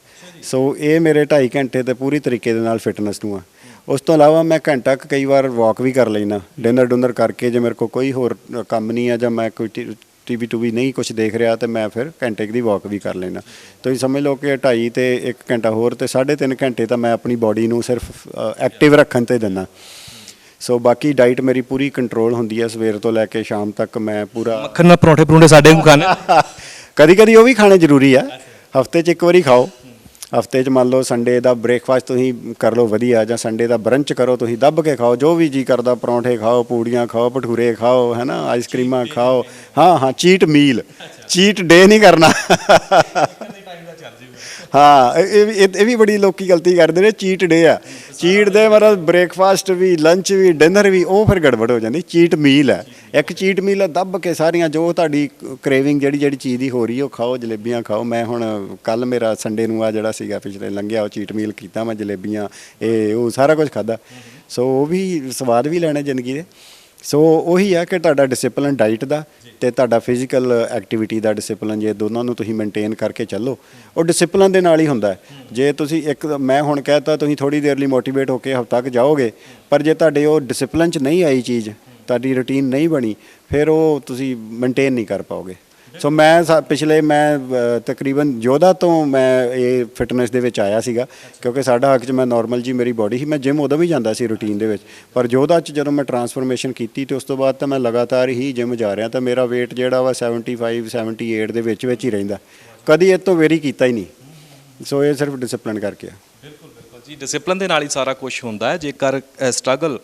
ਸੋ ਇਹ ਮੇਰੇ 2.5 ਘੰਟੇ ਤੇ ਪੂਰੀ ਤਰੀਕੇ ਦੇ ਨਾਲ ਫਿਟਨੈਸ ਨੂੰ ਆ। ਉਸ ਤੋਂ ਇਲਾਵਾ ਮੈਂ ਘੰਟਾ ਕਈ ਵਾਰ ਵਾਕ ਵੀ ਕਰ ਲੈਂਦਾ, ਡਿਨਰ ਕਰਕੇ। ਜੇ ਮੇਰੇ ਕੋਲ ਕੋਈ ਹੋਰ ਕੰਮ ਨਹੀਂ ਆ ਜਾਂ ਮੈਂ ਕੋਈ ਟੀਵੀ ਟੂਵੀ ਨਹੀਂ ਕੁਝ ਦੇਖ ਰਿਹਾ, ਤੇ ਮੈਂ ਫਿਰ ਘੰਟੇ ਦੀ ਵਾਕ ਵੀ ਕਰ ਲੈਂਦਾ। ਤੁਸੀਂ ਸਮਝ ਲਓ ਕਿ 2.5 ਤੇ 1 ਘੰਟਾ ਹੋਰ ਤੇ 3.5 ਘੰਟੇ ਤਾਂ ਮੈਂ ਆਪਣੀ ਬਾਡੀ ਨੂੰ ਸਿਰਫ ਐਕਟਿਵ ਰੱਖਣ 'ਤੇ ਦਿੰਦਾ। ਸੋ ਬਾਕੀ ਡਾਈਟ ਮੇਰੀ ਪੂਰੀ ਕੰਟਰੋਲ ਹੁੰਦੀ ਹੈ। ਸਵੇਰ ਤੋਂ ਲੈ ਕੇ ਸ਼ਾਮ ਤੱਕ ਮੈਂ ਪੂਰਾ ਮੱਖਣ ਨਾਲ ਪਰੌਂਠੇ ਸਾਡੇ ਨੂੰ ਖਾਣੇ ਕਦੀ ਉਹ ਵੀ ਖਾਣੇ ਜ਼ਰੂਰੀ ਆ। ਹਫਤੇ 'ਚ 1 ਵਾਰੀ ਖਾਓ। ਹਫਤੇ 'ਚ ਮੰਨ ਲਓ ਸੰਡੇ ਦਾ ਬ੍ਰੇਕਫਾਸਟ ਤੁਸੀਂ ਕਰ ਲਓ ਵਧੀਆ, ਜਾਂ ਸੰਡੇ ਦਾ ਬਰੰਚ ਕਰੋ, ਤੁਸੀਂ ਦੱਬ ਕੇ ਖਾਓ, ਜੋ ਵੀ ਜੀ ਕਰਦਾ, ਪਰੌਂਠੇ ਖਾਓ, ਪੂੜੀਆਂ ਖਾਓ, ਭਟੂਰੇ ਖਾਓ, ਹੈ ਨਾ, ਆਈਸਕ੍ਰੀਮਾਂ ਖਾਓ। ਹਾਂ, ਚੀਟ ਮੀਲ, ਚੀਟ ਡੇ ਨਹੀਂ ਕਰਨਾ। ਹਾਂ, ਇਹ ਵੀ ਬੜੀ ਲੋਕੀ ਗਲਤੀ ਕਰਦੇ ਨੇ। ਚੀਟ ਡੇ ਆ, ਚੀਟ ਦੇ ਮਤਲਬ ਬ੍ਰੇਕਫਾਸਟ ਵੀ, ਲੰਚ ਵੀ, ਡਿਨਰ ਵੀ, ਉਹ ਫਿਰ ਗੜਬੜ ਹੋ ਜਾਂਦੀ। ਚੀਟ ਮੀਲ ਹੈ, ਇੱਕ ਚੀਟ ਮੀਲ ਦੱਬ ਕੇ ਸਾਰੀਆਂ ਜੋ ਤੁਹਾਡੀ ਕ੍ਰੇਵਿੰਗ ਜਿਹੜੀ ਚੀਜ਼ ਦੀ ਹੋ ਰਹੀ ਉਹ ਖਾਓ। ਜਲੇਬੀਆਂ ਖਾਓ। ਮੈਂ ਹੁਣ ਕੱਲ ਮੇਰਾ ਸੰਡੇ ਨੂੰ ਆ ਜਿਹੜਾ ਸੀਗਾ ਪਿਛਲੇ ਲੰਘਿਆ, ਉਹ ਚੀਟ ਮੀਲ ਕੀਤਾ ਮੈਂ, ਜਲੇਬੀਆਂ ਉਹ ਸਾਰਾ ਕੁਝ ਖਾਧਾ। ਸੋ ਉਹ ਵੀ ਸਵਾਦ ਵੀ ਲੈਣੇ ਜ਼ਿੰਦਗੀ ਦੇ। ਸੋ ਉਹੀ ਆ ਕਿ ਤੁਹਾਡਾ ਡਿਸਿਪਲਿਨ ਡਾਈਟ ਦਾ ਤੇ ਤੁਹਾਡਾ ਫਿਜ਼ੀਕਲ ਐਕਟੀਵਿਟੀ ਦਾ ਡਿਸਿਪਲਿਨ, ਜੇ ਦੋਨਾਂ ਨੂੰ ਤੁਸੀਂ ਮੇਨਟੇਨ ਕਰਕੇ ਚੱਲੋ, ਉਹ ਡਿਸਿਪਲਿਨ ਦੇ ਨਾਲ ਹੀ ਹੁੰਦਾ। ਜੇ ਤੁਸੀਂ ਮੈਂ ਹੁਣ ਕਹਿਤਾ ਤੁਸੀਂ ਥੋੜ੍ਹੀ ਦੇਰ ਲਈ ਮੋਟੀਵੇਟ ਹੋ ਕੇ ਹਫ਼ਤਾ ਤੱਕ ਜਾਓਗੇ, ਪਰ ਜੇ ਤੁਹਾਡੇ ਉਹ ਡਿਸਿਪਲਿਨ 'ਚ ਨਹੀਂ ਆਈ ਚੀਜ਼, ਤੁਹਾਡੀ ਰੂਟੀਨ ਨਹੀਂ ਬਣੀ, ਫਿਰ ਉਹ ਤੁਸੀਂ ਮੇਨਟੇਨ ਨਹੀਂ ਕਰ ਪਾਓਗੇ। ਸੋ ਮੈਂ ਪਿਛਲੇ ਤਕਰੀਬਨ ਯੋਧਾ ਤੋਂ ਮੈਂ ਇਹ ਫਿਟਨੈਸ ਦੇ ਵਿੱਚ ਆਇਆ ਸੀਗਾ, ਕਿਉਂਕਿ ਸਾਡਾ ਹੱਕ 'ਚ ਮੈਂ ਨਾਰਮਲ ਜੀ ਮੇਰੀ ਬੋਡੀ ਸੀ, ਮੈਂ ਜਿਮ ਉਦੋਂ ਵੀ ਜਾਂਦਾ ਸੀ ਰੂਟੀਨ ਦੇ ਵਿੱਚ, ਪਰ ਯੋਧਾ 'ਚ ਜਦੋਂ ਮੈਂ ਟਰਾਂਸਫਰਮੇਸ਼ਨ ਕੀਤੀ ਤੇ ਉਸ ਤੋਂ ਬਾਅਦ ਤਾਂ ਮੈਂ ਲਗਾਤਾਰ ਹੀ ਜਿਮ ਜਾ ਰਿਹਾ, ਤਾਂ ਮੇਰਾ weight ਜਿਹੜਾ ਵਾ 75 78 ਦੇ ਵਿੱਚ ਹੀ ਰਹਿੰਦਾ, ਕਦੀ ਇਹ ਤੋਂ ਵੇਰੀ ਕੀਤਾ ਹੀ ਨਹੀਂ। ਸੋ ਇਹ ਸਿਰਫ ਡਿਸਪਲਿਨ ਕਰਕੇ ਆ। ਬਿਲਕੁਲ ਬਿਲਕੁਲ ਜੀ, ਡਿਸਪਲਿਨ ਦੇ ਨਾਲ ਹੀ ਸਾਰਾ ਕੁਝ ਹੁੰਦਾ ਹੈ। ਜੇਕਰ ਸਟਰਗਲ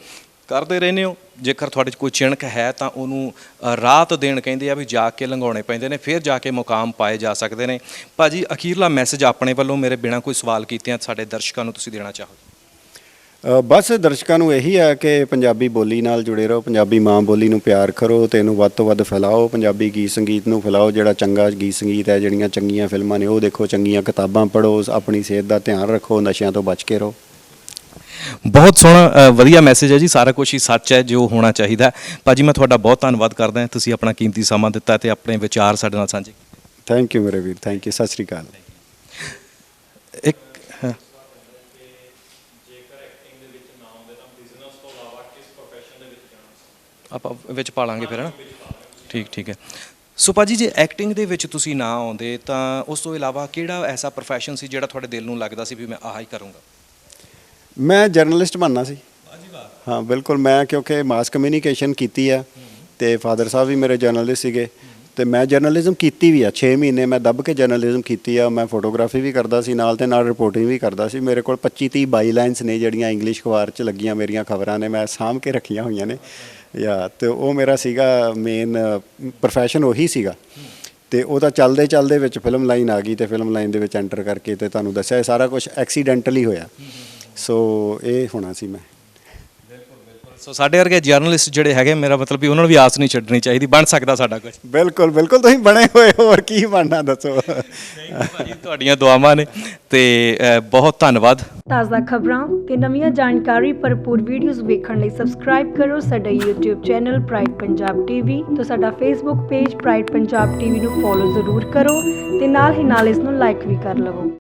ਕਰਦੇ ਰਹਿੰਦੇ ਹੋ, ਜੇਕਰ ਤੁਹਾਡੇ 'ਚ ਕੋਈ ਚਿਣਕ ਹੈ ਤਾਂ ਉਹਨੂੰ ਰਾਤ ਦੇਣ ਕਹਿੰਦੇ ਆ ਵੀ ਜਾ ਕੇ ਲੰਘਾਉਣੇ ਪੈਂਦੇ ਨੇ, ਫਿਰ ਜਾ ਕੇ ਮੁਕਾਮ ਪਾਏ ਜਾ ਸਕਦੇ ਨੇ। ਭਾਜੀ ਅਖੀਰਲਾ ਮੈਸੇਜ ਆਪਣੇ ਵੱਲੋਂ ਮੇਰੇ ਬਿਨਾਂ ਕੋਈ ਸਵਾਲ ਕੀਤਿਆਂ ਸਾਡੇ ਦਰਸ਼ਕਾਂ ਨੂੰ ਤੁਸੀਂ ਦੇਣਾ ਚਾਹੋ? ਬਸ ਦਰਸ਼ਕਾਂ ਨੂੰ ਇਹੀ ਹੈ ਕਿ ਪੰਜਾਬੀ ਬੋਲੀ ਨਾਲ ਜੁੜੇ ਰਹੋ, ਪੰਜਾਬੀ ਮਾਂ ਬੋਲੀ ਨੂੰ ਪਿਆਰ ਕਰੋ ਤੇ ਇਹਨੂੰ ਵੱਧ ਤੋਂ ਵੱਧ ਫੈਲਾਓ, ਪੰਜਾਬੀ ਗੀਤ ਸੰਗੀਤ ਨੂੰ ਫੈਲਾਓ, ਜਿਹੜਾ ਚੰਗਾ ਗੀਤ ਸੰਗੀਤ ਹੈ, ਜਿਹੜੀਆਂ ਚੰਗੀਆਂ ਫਿਲਮਾਂ ਨੇ ਉਹ ਦੇਖੋ, ਚੰਗੀਆਂ ਕਿਤਾਬਾਂ ਪੜ੍ਹੋ, ਆਪਣੀ ਸਿਹਤ ਦਾ ਧਿਆਨ ਰੱਖੋ, ਨਸ਼ਿਆਂ ਤੋਂ ਬਚ ਕੇ ਰਹੋ। ਬਹੁਤ ਸੋਹਣਾ ਵਧੀਆ ਮੈਸੇਜ ਹੈ ਜੀ, ਸਾਰਾ ਕੁਝ ਹੀ ਸੱਚ ਹੈ ਜੋ ਹੋਣਾ ਚਾਹੀਦਾ। ਭਾਜੀ ਮੈਂ ਤੁਹਾਡਾ ਬਹੁਤ ਧੰਨਵਾਦ ਕਰਦਾ ਹਾਂ, ਤੁਸੀਂ ਆਪਣਾ ਕੀਮਤੀ ਸਮਾਂ ਦਿੱਤਾ ਤੇ ਆਪਣੇ ਵਿਚਾਰ ਸਾਡੇ ਨਾਲ ਸਾਂਝੇ ਕੀਤੇ। ਥੈਂਕ ਯੂ ਮੇਰੇ ਵੀਰ, ਥੈਂਕ ਯੂ, ਸਤਿ ਸ਼੍ਰੀ ਅਕਾਲ। ਇੱਕ ਆਪਾਂ ਵਿੱਚ ਪਾ ਲਾਂਗੇ ਫਿਰ, ਹੈ ਨਾ? ਠੀਕ ਹੈ। ਸੋ ਭਾਜੀ ਜੇ ਐਕਟਿੰਗ ਦੇ ਵਿੱਚ ਤੁਸੀਂ ਨਾ ਆਉਂਦੇ ਤਾਂ ਉਸ ਤੋਂ ਇਲਾਵਾ ਕਿਹੜਾ ਐਸਾ ਪ੍ਰੋਫੈਸ਼ਨ ਸੀ ਜਿਹੜਾ ਤੁਹਾਡੇ ਦਿਲ ਨੂੰ ਲੱਗਦਾ ਸੀ ਵੀ ਮੈਂ ਆਹ ਹੀ ਕਰੂੰਗਾ? ਮੈਂ ਜਰਨਲਿਸਟ ਬਣਨਾ ਸੀ। ਹਾਂ ਬਿਲਕੁਲ, ਮੈਂ ਕਿਉਂਕਿ ਮਾਸ ਕਮਿਊਨੀਕੇਸ਼ਨ ਕੀਤੀ ਆ ਤੇ ਫਾਦਰ ਸਾਹਿਬ ਵੀ ਮੇਰੇ ਜਰਨਲਿਸਟ ਸੀਗੇ ਤੇ ਮੈਂ ਜਰਨਲਿਜ਼ਮ ਕੀਤੀ ਵੀ ਆ। 6 ਮਹੀਨੇ ਮੈਂ ਦੱਬ ਕੇ ਜਰਨਲਿਜ਼ਮ ਕੀਤੀ ਆ। ਮੈਂ ਫੋਟੋਗ੍ਰਾਫੀ ਵੀ ਕਰਦਾ ਸੀ ਨਾਲ ਤੇ ਨਾਲ ਰਿਪੋਰਟਿੰਗ ਵੀ ਕਰਦਾ ਸੀ। ਮੇਰੇ ਕੋਲ 25-30 ਬਾਈ ਲਾਈਨਸ ਨੇ ਜਿਹੜੀਆਂ ਇੰਗਲਿਸ਼ ਅਖਬਾਰ 'ਚ ਲੱਗੀਆਂ, ਮੇਰੀਆਂ ਖਬਰਾਂ ਨੇ, ਮੈਂ ਸਾਂਭ ਕੇ ਰੱਖੀਆਂ ਹੋਈਆਂ ਨੇ ਤੇ ਉਹ ਮੇਰਾ ਸੀਗਾ ਮੇਨ ਪ੍ਰੋਫੈਸ਼ਨ, ਉਹੀ ਸੀਗਾ। ਤੇ ਉਹ ਤਾਂ ਚੱਲਦੇ ਵਿੱਚ ਫਿਲਮ ਲਾਈਨ ਆ ਗਈ ਤੇ ਫਿਲਮ ਲਾਈਨ ਦੇ ਵਿੱਚ ਐਂਟਰ ਕਰਕੇ ਤੇ ਤੁਹਾਨੂੰ ਦੱਸਿਆ ਇਹ ਸਾਰਾ ਕੁਝ ਐਕਸੀਡੈਂਟਲੀ ਹੋਇਆ। ਸੋ ਇਹ ਹੋਣਾ ਸੀ ਮੈਂ। ਸੋ ਸਾਡੇ ਵਰਗੇ ਜਰਨਲਿਸਟ ਜਿਹੜੇ ਹੈਗੇ, ਮੇਰਾ ਮਤਲਬ ਵੀ ਉਹਨਾਂ ਨੂੰ ਵੀ ਆਸ ਨਹੀਂ ਛੱਡਣੀ ਚਾਹੀਦੀ, ਬਣ ਸਕਦਾ ਸਾਡਾ ਕੁਝ। ਬਿਲਕੁਲ ਤੁਸੀਂ ਬਣੇ ਹੋਏ, ਹੋਰ ਕੀ ਬਣਨਾ ਦੱਸੋ। ਭਾਜੀ ਤੁਹਾਡੀਆਂ ਦੁਆਵਾਂ ਨੇ ਤੇ ਬਹੁਤ ਧੰਨਵਾਦ। ਤਾਜ਼ਾ ਖਬਰਾਂ ਤੇ ਨਵੀਆਂ ਜਾਣਕਾਰੀ ਭਰਪੂਰ ਵੀਡੀਓਜ਼ ਵੇਖਣ ਲਈ ਸਬਸਕ੍ਰਾਈਬ ਕਰੋ ਸਾਡਾ YouTube channel pride Punjab TV ਤੇ ਸਾਡਾ Facebook page pride Punjab TV ਨੂੰ ਫੋਲੋ ਜ਼ਰੂਰ ਕਰੋ ਤੇ ਨਾਲ ਹੀ ਨਾਲ ਇਸ ਨੂੰ ਲਾਈਕ ਵੀ ਕਰ ਲਵੋ।